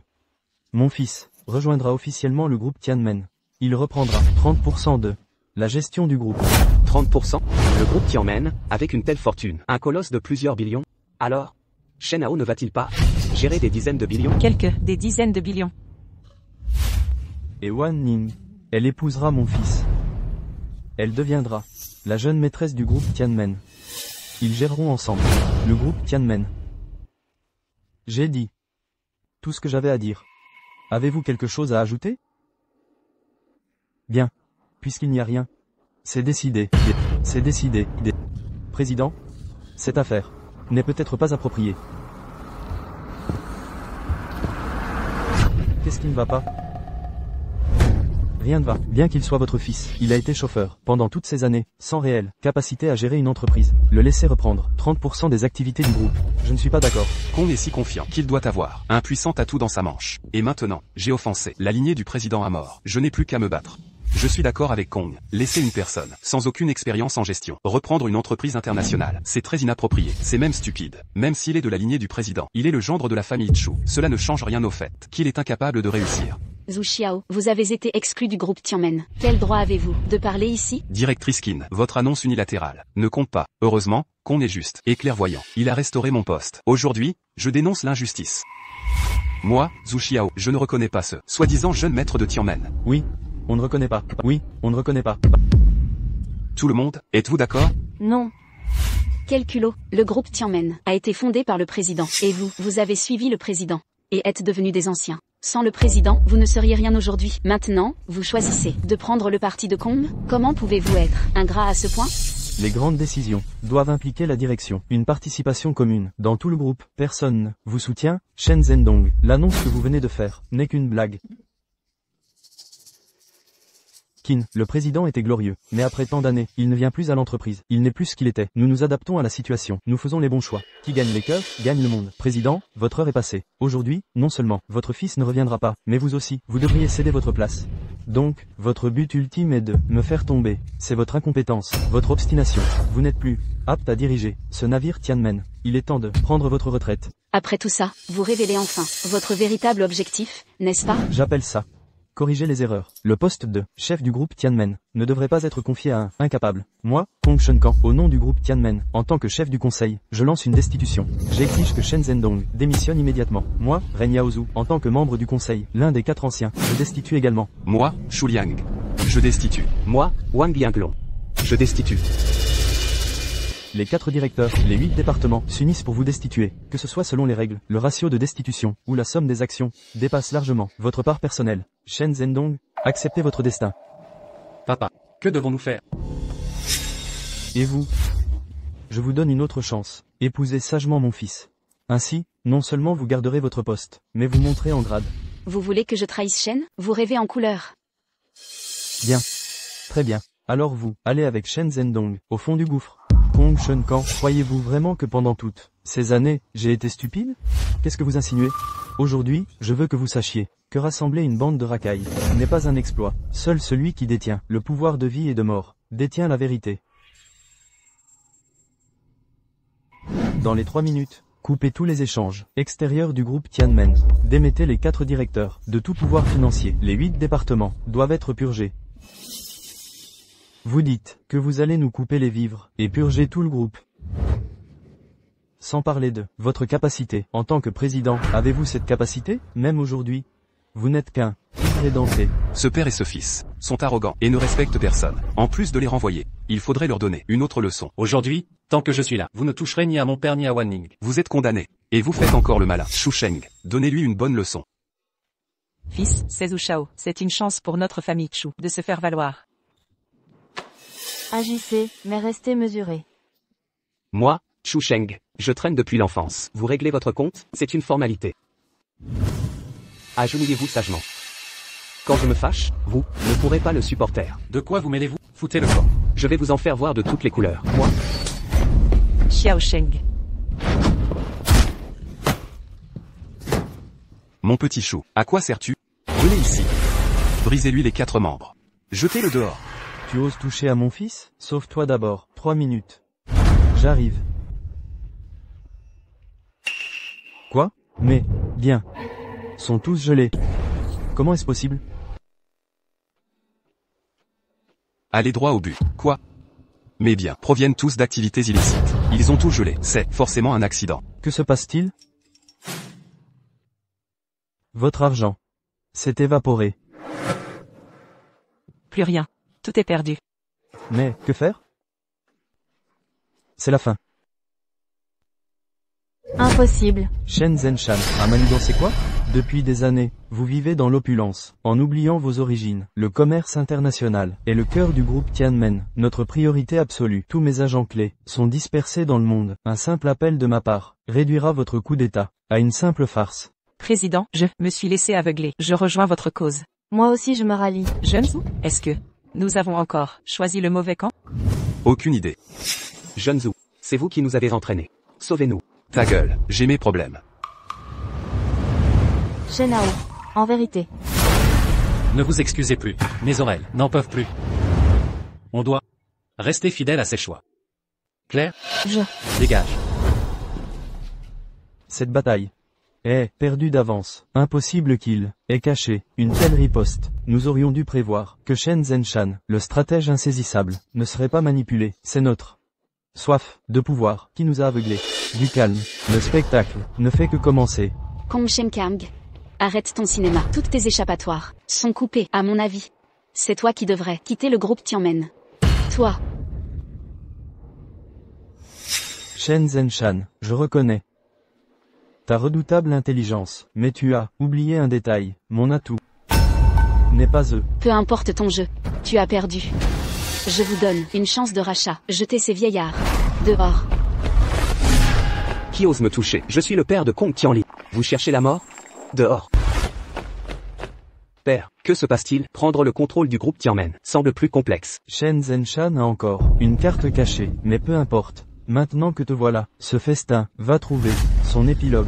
mon fils rejoindra officiellement le groupe Tianmen. Il reprendra 30% de la gestion du groupe. 30%? Le groupe Tianmen, avec une telle fortune, un colosse de plusieurs billions? Alors, Shen Hao ne va-t-il pas gérer des dizaines de billions? Des dizaines de billions. Et Wan Ning, elle épousera mon fils. Elle deviendra la jeune maîtresse du groupe Tianmen. Ils géreront ensemble le groupe Tianmen. J'ai dit tout ce que j'avais à dire. Avez-vous quelque chose à ajouter? Bien. Puisqu'il n'y a rien. C'est décidé. C'est décidé. Président, cette affaire n'est peut-être pas appropriée. Qu'est-ce qui ne va pas? Rien ne va. Bien qu'il soit votre fils, il a été chauffeur pendant toutes ces années, sans réelle capacité à gérer une entreprise. Le laisser reprendre 30% des activités du groupe. Je ne suis pas d'accord. Kong est si confiant qu'il doit avoir un puissant atout dans sa manche. Et maintenant, j'ai offensé la lignée du président à mort. Je n'ai plus qu'à me battre. Je suis d'accord avec Kong. Laisser une personne, sans aucune expérience en gestion, reprendre une entreprise internationale, c'est très inapproprié. C'est même stupide. Même s'il est de la lignée du président, il est le gendre de la famille Chu. Cela ne change rien au fait qu'il est incapable de réussir. Zhu Xiao, vous avez été exclu du groupe Tianmen. Quel droit avez-vous de parler ici? Directrice Qin, votre annonce unilatérale ne compte pas. Heureusement, Kong est juste et clairvoyant. Il a restauré mon poste. Aujourd'hui, je dénonce l'injustice. Moi, Zhu Xiao, je ne reconnais pas ce soi-disant jeune maître de Tianmen. Oui, on ne reconnaît pas. Oui, on ne reconnaît pas. Tout le monde, êtes-vous d'accord? Non. Quel culot. Le groupe Tianmen a été fondé par le président. Et vous avez suivi le président. Et êtes devenus des anciens. Sans le président, vous ne seriez rien aujourd'hui. Maintenant, vous choisissez de prendre le parti de Kong? Comment pouvez-vous être ingrat à ce point? Les grandes décisions doivent impliquer la direction, une participation commune. Dans tout le groupe, personne vous soutient. Shen Zhendong, l'annonce que vous venez de faire n'est qu'une blague. Qin, le président était glorieux, mais après tant d'années, il ne vient plus à l'entreprise. Il n'est plus ce qu'il était. Nous nous adaptons à la situation. Nous faisons les bons choix. Qui gagne les cœurs, gagne le monde. Président, votre heure est passée. Aujourd'hui, non seulement votre fils ne reviendra pas, mais vous aussi, vous devriez céder votre place. Donc, votre but ultime est de me faire tomber. C'est votre incompétence, votre obstination. Vous n'êtes plus apte à diriger ce navire Tianmen. Il est temps de prendre votre retraite. Après tout ça, vous révélez enfin votre véritable objectif, n'est-ce pas? J'appelle ça corriger les erreurs. Le poste de chef du groupe Tianmen ne devrait pas être confié à un incapable. Moi, Kong Shenkan, au nom du groupe Tianmen, en tant que chef du conseil, je lance une destitution. J'exige que Shen Zhendong démissionne immédiatement. Moi, Ren Yaozhu, en tant que membre du conseil, l'un des 4 anciens, je destitue également. Moi, Shu Liang. Je destitue. Moi, Wang Bianglong. Je destitue. Les 4 directeurs, les 8 départements, s'unissent pour vous destituer. Que ce soit selon les règles, le ratio de destitution, ou la somme des actions, dépasse largement votre part personnelle. Shen Zhendong, acceptez votre destin. Papa, que devons-nous faire? Et vous? Je vous donne une autre chance. Épousez sagement mon fils. Ainsi, non seulement vous garderez votre poste, mais vous monterez en grade. Vous voulez que je trahisse Shen? Vous rêvez en couleur. Bien. Très bien. Alors vous, allez avec Shen Zhendong, au fond du gouffre. Kong Shenkan, croyez-vous vraiment que pendant toutes ces années, j'ai été stupide? Qu'est-ce que vous insinuez? Aujourd'hui, je veux que vous sachiez que rassembler une bande de racailles n'est pas un exploit. Seul celui qui détient le pouvoir de vie et de mort détient la vérité. Dans les 3 minutes, coupez tous les échanges extérieurs du groupe Tianmen. Démettez les 4 directeurs de tout pouvoir financier. Les 8 départements doivent être purgés. Vous dites que vous allez nous couper les vivres et purger tout le groupe. Sans parler de votre capacité en tant que président, avez-vous cette capacité? Même aujourd'hui, vous n'êtes qu'un tigre édenté. Ce père et ce fils sont arrogants et ne respectent personne. En plus de les renvoyer, il faudrait leur donner une autre leçon. Aujourd'hui, tant que je suis là, vous ne toucherez ni à mon père ni à Wan Ning. Vous êtes condamné. Et vous faites encore le malin. Shu Sheng, donnez-lui une bonne leçon. Fils, c'est Zhu Xiao. C'est une chance pour notre famille Chu de se faire valoir. Agissez, mais restez mesurés. Moi, Shu Sheng, je traîne depuis l'enfance. Vous réglez votre compte, c'est une formalité. Agenouillez-vous sagement. Quand je me fâche, vous ne pourrez pas le supporter. De quoi vous mêlez-vous? Foutez le camp. Je vais vous en faire voir de toutes les couleurs. Moi, Xiao Sheng. Mon petit chou, à quoi sers-tu? Venez ici. Brisez-lui les 4 membres. Jetez-le dehors. Tu oses toucher à mon fils? Sauve-toi d'abord. 3 minutes. J'arrive. Quoi? Mais, bien. Sont tous gelés. Comment est-ce possible? Allez droit au but. Quoi? Mais bien, proviennent tous d'activités illicites. Ils ont tout gelé. C'est forcément un accident. Que se passe-t-il? Votre argent s'est évaporé. Plus rien. Tout est perdu. Mais, que faire? C'est la fin. Impossible. Shen Zenshan, un manigance c'est quoi? Depuis des années, vous vivez dans l'opulence, en oubliant vos origines. Le commerce international est le cœur du groupe Tianmen, notre priorité absolue. Tous mes agents clés sont dispersés dans le monde. Un simple appel de ma part réduira votre coup d'État à une simple farce. Président, je me suis laissé aveugler. Je rejoins votre cause. Moi aussi je me rallie. Zhu, est-ce que nous avons encore choisi le mauvais camp? Aucune idée. Zhu, c'est vous qui nous avez entraînés. Sauvez-nous. Ta gueule, j'ai mes problèmes. Shen Hao. En vérité. Ne vous excusez plus, mes oreilles n'en peuvent plus. On doit rester fidèle à ses choix. Claire, Je... dégage. Cette bataille est perdue d'avance. Impossible qu'il ait caché une telle riposte. Nous aurions dû prévoir que Shen Zenshan, le stratège insaisissable, ne serait pas manipulé. C'est notre soif de pouvoir qui nous a aveuglés. Du calme, le spectacle ne fait que commencer. Kong Shenkang. Arrête ton cinéma. Toutes tes échappatoires sont coupées, à mon avis. C'est toi qui devrais quitter le groupe Tianmen. Toi. Shen Zenshan, je reconnais ta redoutable intelligence, mais tu as oublié un détail. Mon atout n'est pas eux. Peu importe ton jeu. Tu as perdu. Je vous donne une chance de rachat. Jetez ces vieillards dehors. Qui ose me toucher? Je suis le père de Kong Tianli. Vous cherchez la mort? Dehors. Père, que se passe-t-il? Prendre le contrôle du groupe Tianmen semble plus complexe. Shen Zenshan a encore une carte cachée, mais peu importe. Maintenant que te voilà, ce festin va trouver son épilogue.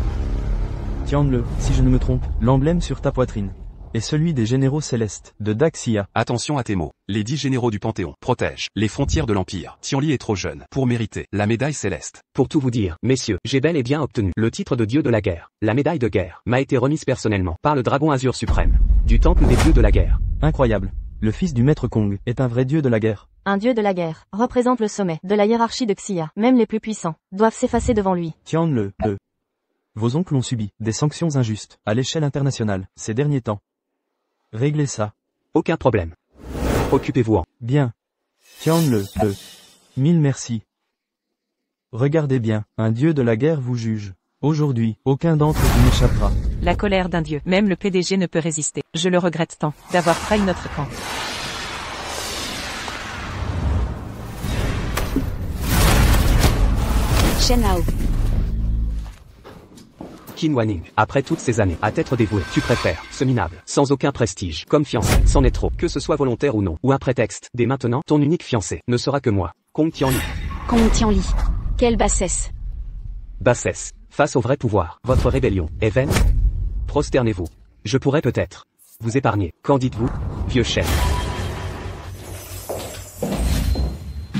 Tiens-le, si je ne me trompe, l'emblème sur ta poitrine est celui des généraux célestes de Daxia. Attention à tes mots. Les 10 généraux du Panthéon protègent les frontières de l'Empire. Tianli est trop jeune pour mériter la médaille céleste. Pour tout vous dire, messieurs, j'ai bel et bien obtenu le titre de dieu de la guerre. La médaille de guerre m'a été remise personnellement par le dragon azur suprême du temple des dieux de la guerre. Incroyable. Le fils du maître Kong est un vrai dieu de la guerre. Un dieu de la guerre représente le sommet de la hiérarchie de Xia. Même les plus puissants doivent s'effacer devant lui. Tiens-le. Vos oncles ont subi des sanctions injustes à l'échelle internationale ces derniers temps. Réglez ça. Aucun problème. Occupez-vous-en. Bien. Tiens-le. Mille merci. Regardez bien, un dieu de la guerre vous juge. Aujourd'hui, aucun d'entre vous n'échappera. La colère d'un dieu. Même le PDG ne peut résister. Je le regrette tant d'avoir trahi notre camp. Shen Hao. Qin Wanning, après toutes ces années à t'être dévoué, tu préfères ce minable, sans aucun prestige, comme fiancé, c'en est trop, que ce soit volontaire ou non, ou un prétexte. Dès maintenant, ton unique fiancé ne sera que moi, Kong Tianli. Kong Tianli. Quelle bassesse. Bassesse, face au vrai pouvoir, votre rébellion est vaine? Prosternez-vous. Je pourrais peut-être vous épargner. Qu'en dites-vous, vieux chef?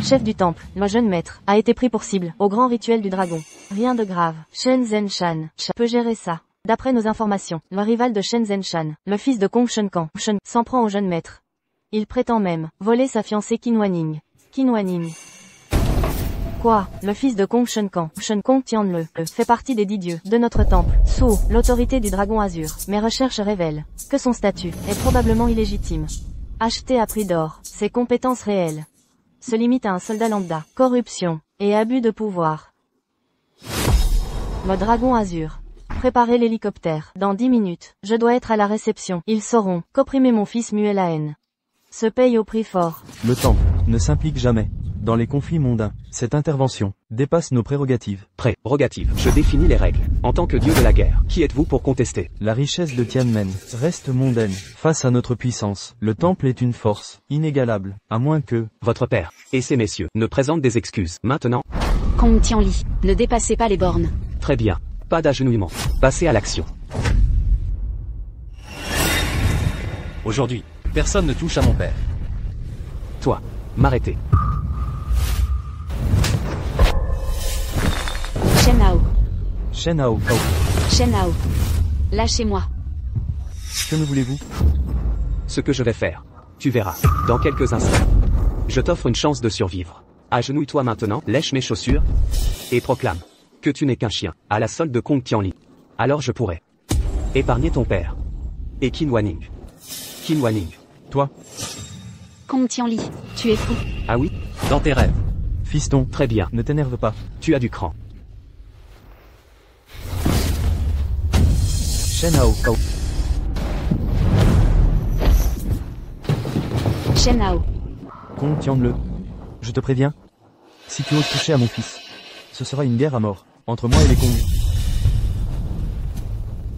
Chef du temple, le jeune maître, a été pris pour cible, au grand rituel du dragon. Rien de grave. Shen Zenshan peut gérer ça. D'après nos informations, le rival de Shen Zenshan, le fils de Kong Shenkang, s'en prend au jeune maître. Il prétend même voler sa fiancée Qin Wanning. Qin Wanning. Quoi? Le fils de Kong Shenkang, Kong Tianle, fait partie des 10 dieux de notre temple, sous l'autorité du dragon azur. Mes recherches révèlent que son statut est probablement illégitime. Acheté à prix d'or, ses compétences réelles se limite à un soldat lambda, corruption et abus de pouvoir. Le dragon azur. Préparez l'hélicoptère. Dans 10 minutes, je dois être à la réception. Ils sauront qu'opprimer mon fils muet la haine se paye au prix fort. Le temple ne s'implique jamais dans les conflits mondains. Cette intervention dépasse nos prérogatives. Prérogatives. Je définis les règles. En tant que dieu de la guerre, qui êtes-vous pour contester? La richesse de Tianmen reste mondaine face à notre puissance. Le temple est une force inégalable, à moins que votre père et ces messieurs ne présentent des excuses. Maintenant, Kong Tianli. Ne dépassez pas les bornes. très bien. Pas d'agenouillement. Passez à l'action. Aujourd'hui, personne ne touche à mon père. Toi, m'arrêter. Shen Hao. Shen Hao. Shen Hao. Lâchez-moi. Que me voulez-vous? Ce que je vais faire. Tu verras. Dans quelques instants. Je t'offre une chance de survivre. Agenouille-toi maintenant, lèche mes chaussures, et proclame que tu n'es qu'un chien, à la solde de Kong Tianli. Alors je pourrai épargner ton père. Et Qin Wanning. Qin Wanning. Toi, Kong Tianli. Tu es fou. Ah oui? Dans tes rêves. fiston, Très bien. ne t'énerve pas. Tu as du cran. Shen Hao. Shen Hao. Kong Tianle. Je te préviens. Si tu oses toucher à mon fils, ce sera une guerre à mort, entre moi et les Kong.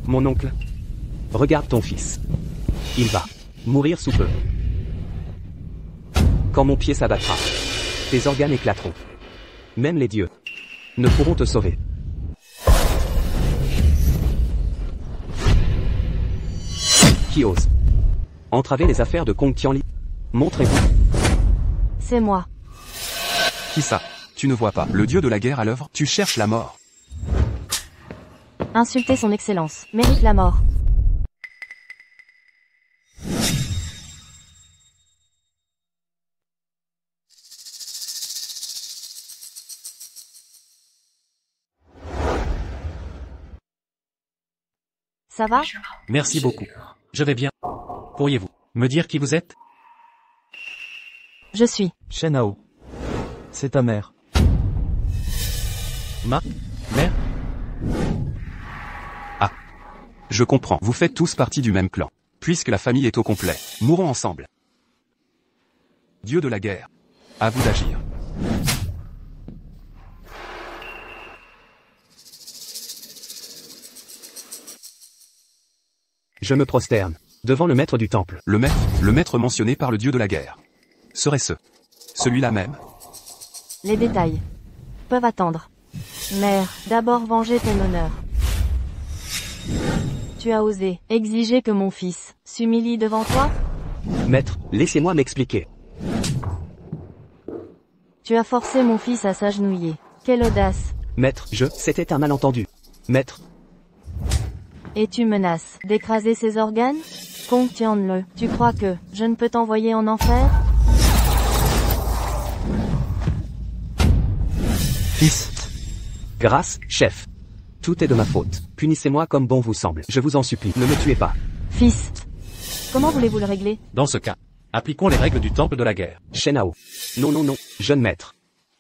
Mon oncle. Regarde ton fils. Il va mourir sous peu. Quand mon pied s'abattra, tes organes éclateront. Même les dieux ne pourront te sauver. Qui ose Entravez les affaires de Kong Tianli. Montrez-vous. C'est moi. Qui ça? Tu ne vois pas le dieu de la guerre à l'œuvre? Tu cherches la mort. Insulter son excellence mérite la mort. Ça va? Merci beaucoup. Je vais bien. Pourriez-vous me dire qui vous êtes? Je suis. Shen Hao. C'est ta mère. Ma mère? Je comprends. Vous faites tous partie du même clan. Puisque la famille est au complet, mourons ensemble. Dieu de la guerre. À vous d'agir. Je me prosterne. Devant le maître du temple. Le maître mentionné par le dieu de la guerre. Serait-ce celui-là même? Les détails peuvent attendre. Mère, d'abord venger ton honneur. Tu as osé exiger que mon fils s'humilie devant toi? Maître, laissez-moi m'expliquer. Tu as forcé mon fils à s'agenouiller. Quelle audace! Maître, c'était un malentendu. Maître, Et tu menaces d'écraser ses organes? Contiens-le. Tu crois que je ne peux t'envoyer en enfer? Fils. grâce, chef. Tout est de ma faute. Punissez-moi comme bon vous semble. Je vous en supplie, ne me tuez pas. Fils. Comment voulez-vous le régler? Dans ce cas, appliquons les règles du temple de la guerre. Shen Hao. Non, jeune maître.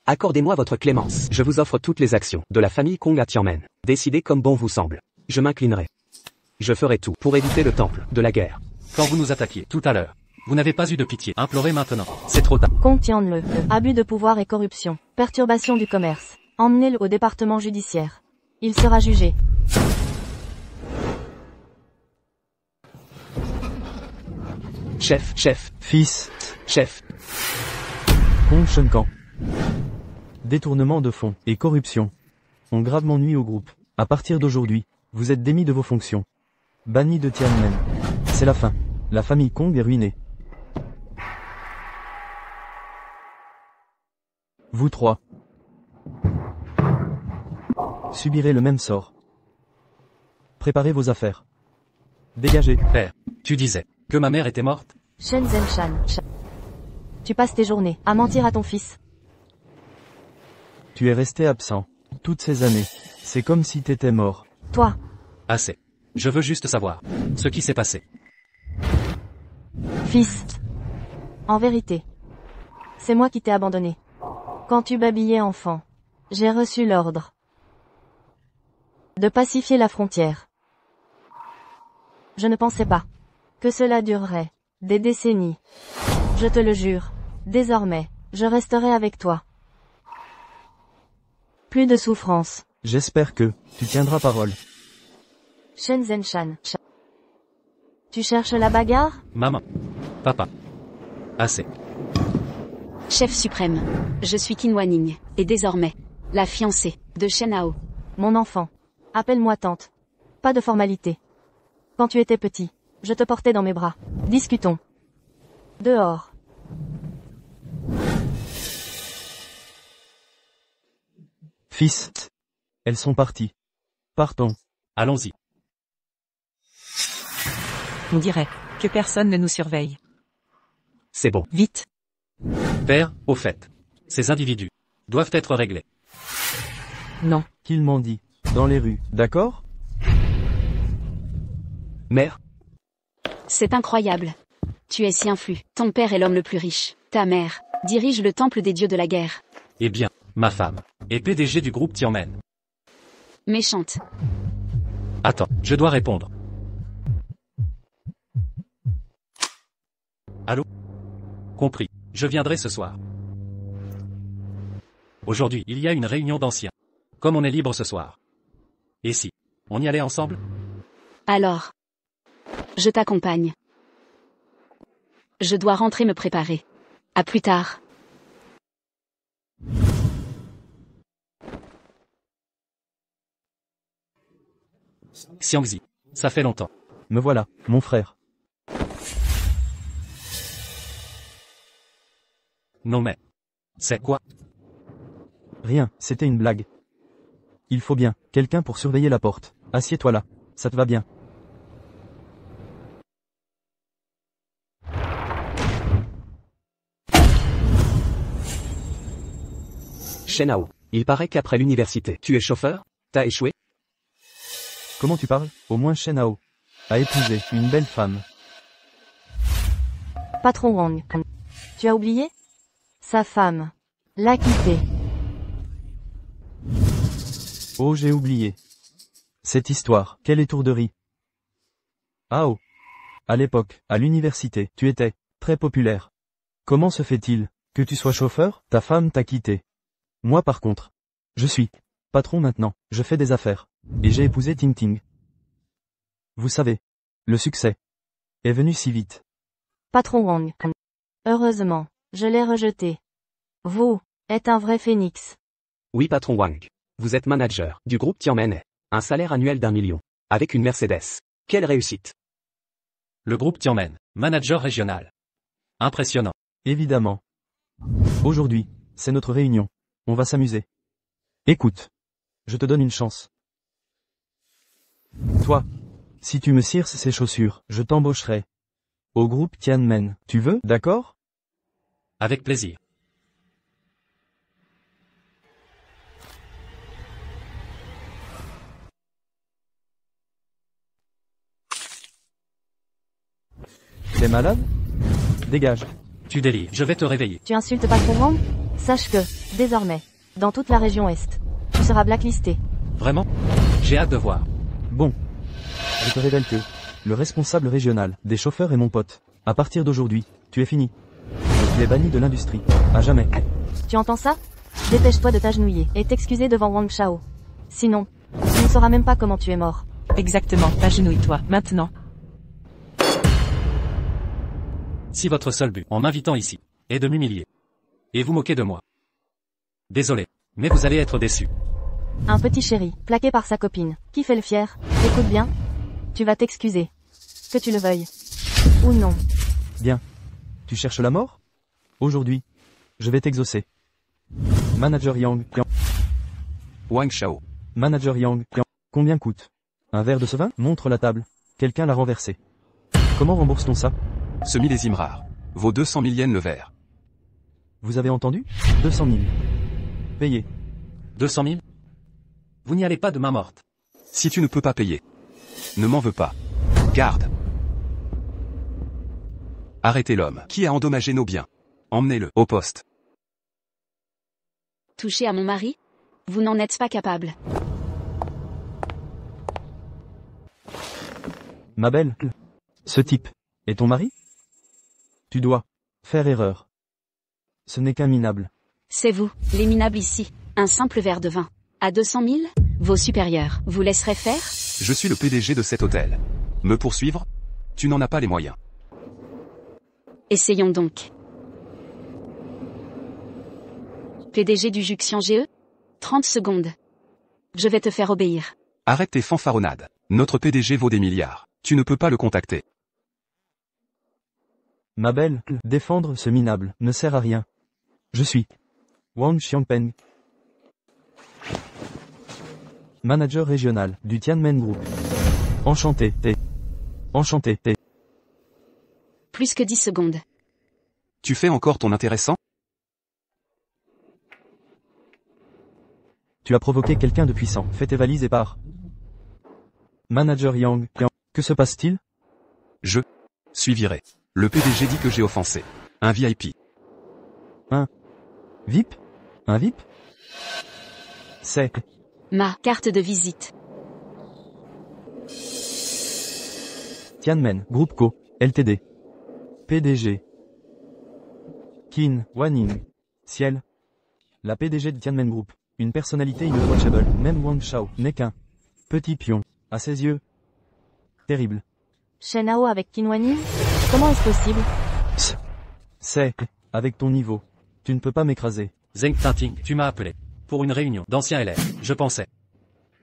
Accordez-moi votre clémence. Je vous offre toutes les actions de la famille Kong à Tianmen. Décidez comme bon vous semble. Je m'inclinerai. Je ferai tout pour éviter le temple de la guerre. Quand vous nous attaquiez tout à l'heure, vous n'avez pas eu de pitié. Implorez maintenant. C'est trop tard. Contiens-le. Abus de pouvoir et corruption. Perturbation du commerce. Emmenez-le au département judiciaire. Il sera jugé. Chef, Fils. chef. Kong Shenkan. Détournement de fonds et corruption ont gravement nui au groupe. À partir d'aujourd'hui, vous êtes démis de vos fonctions. Banni de Tianmen. C'est la fin. La famille Kong est ruinée. Vous trois subirez le même sort. Préparez vos affaires. Dégagez. Père, tu disais que ma mère était morte? Shen Zenshan. Tu passes tes journées à mentir à ton fils. Tu es resté absent toutes ces années. C'est comme si t'étais mort. Toi. Assez. Je veux juste savoir ce qui s'est passé. Fils. En vérité, c'est moi qui t'ai abandonné. Quand tu babillais enfant, j'ai reçu l'ordre de pacifier la frontière. Je ne pensais pas que cela durerait des décennies. Je te le jure, désormais, je resterai avec toi. Plus de souffrance. J'espère que tu tiendras parole. Shen Zenshan. Tu cherches la bagarre? Maman. Papa. Assez. Chef suprême. Je suis Qin Wanning, et désormais, la fiancée de Shen Hao. Mon enfant. Appelle-moi tante. Pas de formalité. Quand tu étais petit, je te portais dans mes bras. Discutons. Dehors. Fils. Elles sont parties. Partons. Allons-y. On dirait que personne ne nous surveille. C'est bon. Vite. Père, au fait, ces individus doivent être réglés. Non. Qu'ils m'ont dit. Dans les rues, d'accord? Mère, C'est incroyable. Tu es si influ. Ton père est l'homme le plus riche. Ta mère dirige le temple des dieux de la guerre. Eh bien, ma femme est PDG du groupe Tianmen. Méchante. Attends, je dois répondre. Allô? Compris. Je viendrai ce soir. Aujourd'hui, il y a une réunion d'anciens. Comme on est libre ce soir. Et si on y allait ensemble? Alors. Je t'accompagne. Je dois rentrer me préparer. À plus tard. Xiangzi, ça fait longtemps. Me voilà, mon frère. Non mais... C'est quoi? Rien, c'était une blague. Il faut bien, quelqu'un pour surveiller la porte. Assieds-toi là. Ça te va bien. Shenhao, il paraît qu'après l'université, tu es chauffeur? T'as échoué? Comment tu parles? Au moins Shenhao a épousé une belle femme. Patron Wang. Tu as oublié? Sa femme l'a quitté. Oh, j'ai oublié. Cette histoire, quelle étourderie. Ah oh. À l'époque, à l'université, tu étais très populaire. Comment se fait-il que tu sois chauffeur? Ta femme t'a quitté. Moi par contre, je suis patron maintenant, je fais des affaires. Et j'ai épousé Ting Ting. Vous savez, le succès est venu si vite. Patron Wang. Heureusement, je l'ai rejeté. Vous êtes un vrai phénix. Oui patron Wang. Vous êtes manager du groupe Tianmen. Un salaire annuel d'1 million. Avec une Mercedes. Quelle réussite! Le groupe Tianmen, manager régional. Impressionnant. Évidemment. Aujourd'hui, c'est notre réunion. On va s'amuser. Écoute. Je te donne une chance. Toi. Si tu me circes ces chaussures, je t'embaucherai. Au groupe Tianmen. Tu veux, d'accord? Avec plaisir. T'es malade? Dégage. Tu délires, je vais te réveiller. Tu insultes Patron Wang? Sache que, désormais, dans toute la région Est, tu seras blacklisté. Vraiment? J'ai hâte de voir. Bon. Je te révèle que, le responsable régional des chauffeurs est mon pote. À partir d'aujourd'hui, tu es fini. Tu es banni de l'industrie. À jamais. Tu entends ça? Dépêche-toi de t'agenouiller et t'excuser devant Wang Shao. Sinon, tu ne sauras même pas comment tu es mort. Exactement, agenouille-toi, maintenant. Si votre seul but, en m'invitant ici, est de m'humilier. Et vous moquer de moi. Désolé, mais vous allez être déçu. Un petit chéri, plaqué par sa copine, qui fait le fier. Écoute bien. Tu vas t'excuser. Que tu le veuilles. Ou non. Bien. Tu cherches la mort? Aujourd'hui, je vais t'exaucer. Manager Yang. Wang Shao. Manager Yang. Combien coûte un verre de ce vin? Montre la table. Quelqu'un l'a renversé. Comment rembourse-t-on ça? Ce millésime rare. Vaut 200 000 yens le verre. Vous avez entendu? 200 000. Payez. 200 000? Vous n'y allez pas de main morte. Si tu ne peux pas payer. Ne m'en veux pas. Garde. Arrêtez l'homme qui a endommagé nos biens. Emmenez-le au poste. Toucher à mon mari? Vous n'en êtes pas capable. Ma belle. Ce type est ton mari? Tu dois faire erreur. Ce n'est qu'un minable. C'est vous, les minables ici. Un simple verre de vin. À 200 000? Vos supérieurs vous laisseraient faire? Je suis le PDG de cet hôtel. Me poursuivre? Tu n'en as pas les moyens. Essayons donc. PDG du Juxian GE? 30 secondes. Je vais te faire obéir. Arrête tes fanfaronnades. Notre PDG vaut des milliards. Tu ne peux pas le contacter. Ma belle, défendre ce minable ne sert à rien. Je suis Wang Xiangpeng, manager régional du Tianmen Group. Enchanté, t'es. Enchanté, t'es. Plus que 10 secondes. Tu fais encore ton intéressant? Tu as provoqué quelqu'un de puissant. Fais tes valises et pars. Manager Yang. Que se passe-t-il? Je suis viré. Le PDG dit que j'ai offensé un VIP. Un VIP? Un VIP? C'est Ma carte de visite. Tianmen Group Co. Ltd. PDG. Qin Wanning. Ciel. La PDG de Tianmen Group. Une personnalité irréprochable. Même Wang Shao n'est qu'un petit pion. À ses yeux. Terrible. Shenhao avec Qinwaning? Comment est-ce possible? C'est avec ton niveau. Tu ne peux pas m'écraser. Zeng Tinting, tu m'as appelé. Pour une réunion d'anciens élèves. Je pensais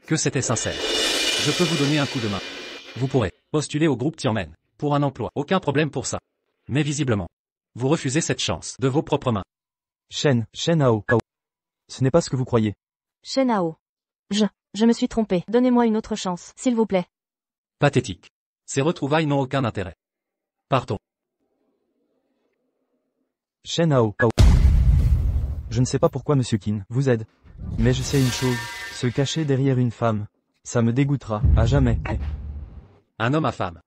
que c'était sincère. Je peux vous donner un coup de main. Vous pourrez postuler au groupe Tianmen. Pour un emploi. Aucun problème pour ça. Mais visiblement, vous refusez cette chance de vos propres mains. Shen Hao. Ce n'est pas ce que vous croyez. Shen Hao. Je me suis trompé. Donnez-moi une autre chance, s'il vous plaît. Pathétique. Ces retrouvailles n'ont aucun intérêt. Partons. Shen Hao. Je ne sais pas pourquoi Monsieur Qin vous aide. Mais je sais une chose, se cacher derrière une femme, ça me dégoûtera, à jamais. Un homme à femme.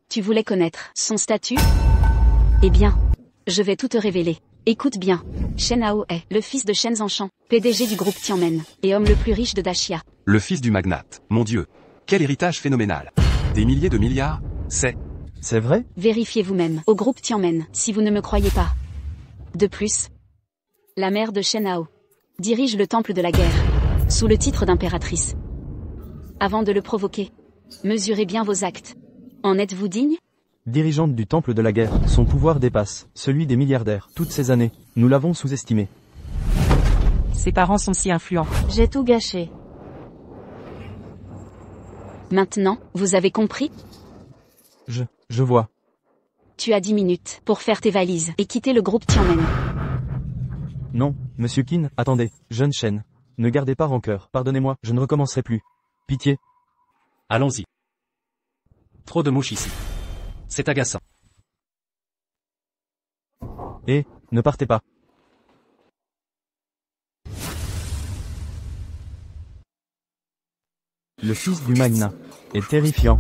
Tu voulais connaître son statut? Eh bien, je vais tout te révéler. Écoute bien. Shen Hao est le fils de Shen Zhanshan, PDG du groupe Tianmen, et homme le plus riche de Daxia. Le fils du magnate. Mon Dieu. Quel héritage phénoménal. Des milliers de milliards, C'est vrai? Vérifiez vous-même au groupe Tianmen, si vous ne me croyez pas. De plus, la mère de Shen Hao dirige le temple de la guerre, sous le titre d'impératrice. Avant de le provoquer, mesurez bien vos actes. En êtes-vous digne? Dirigeante du temple de la guerre, son pouvoir dépasse celui des milliardaires. Toutes ces années, nous l'avons sous-estimé. Ses parents sont si influents. J'ai tout gâché. Maintenant, vous avez compris? Je vois. Tu as 10 minutes pour faire tes valises et quitter le groupe Tianmen. Non, Monsieur Qin, attendez, jeune Shen. Ne gardez pas rancœur, pardonnez-moi, je ne recommencerai plus. Pitié. Allons-y. Trop de mouches ici. C'est agaçant. Ne partez pas. Le fils du magnat est terrifiant.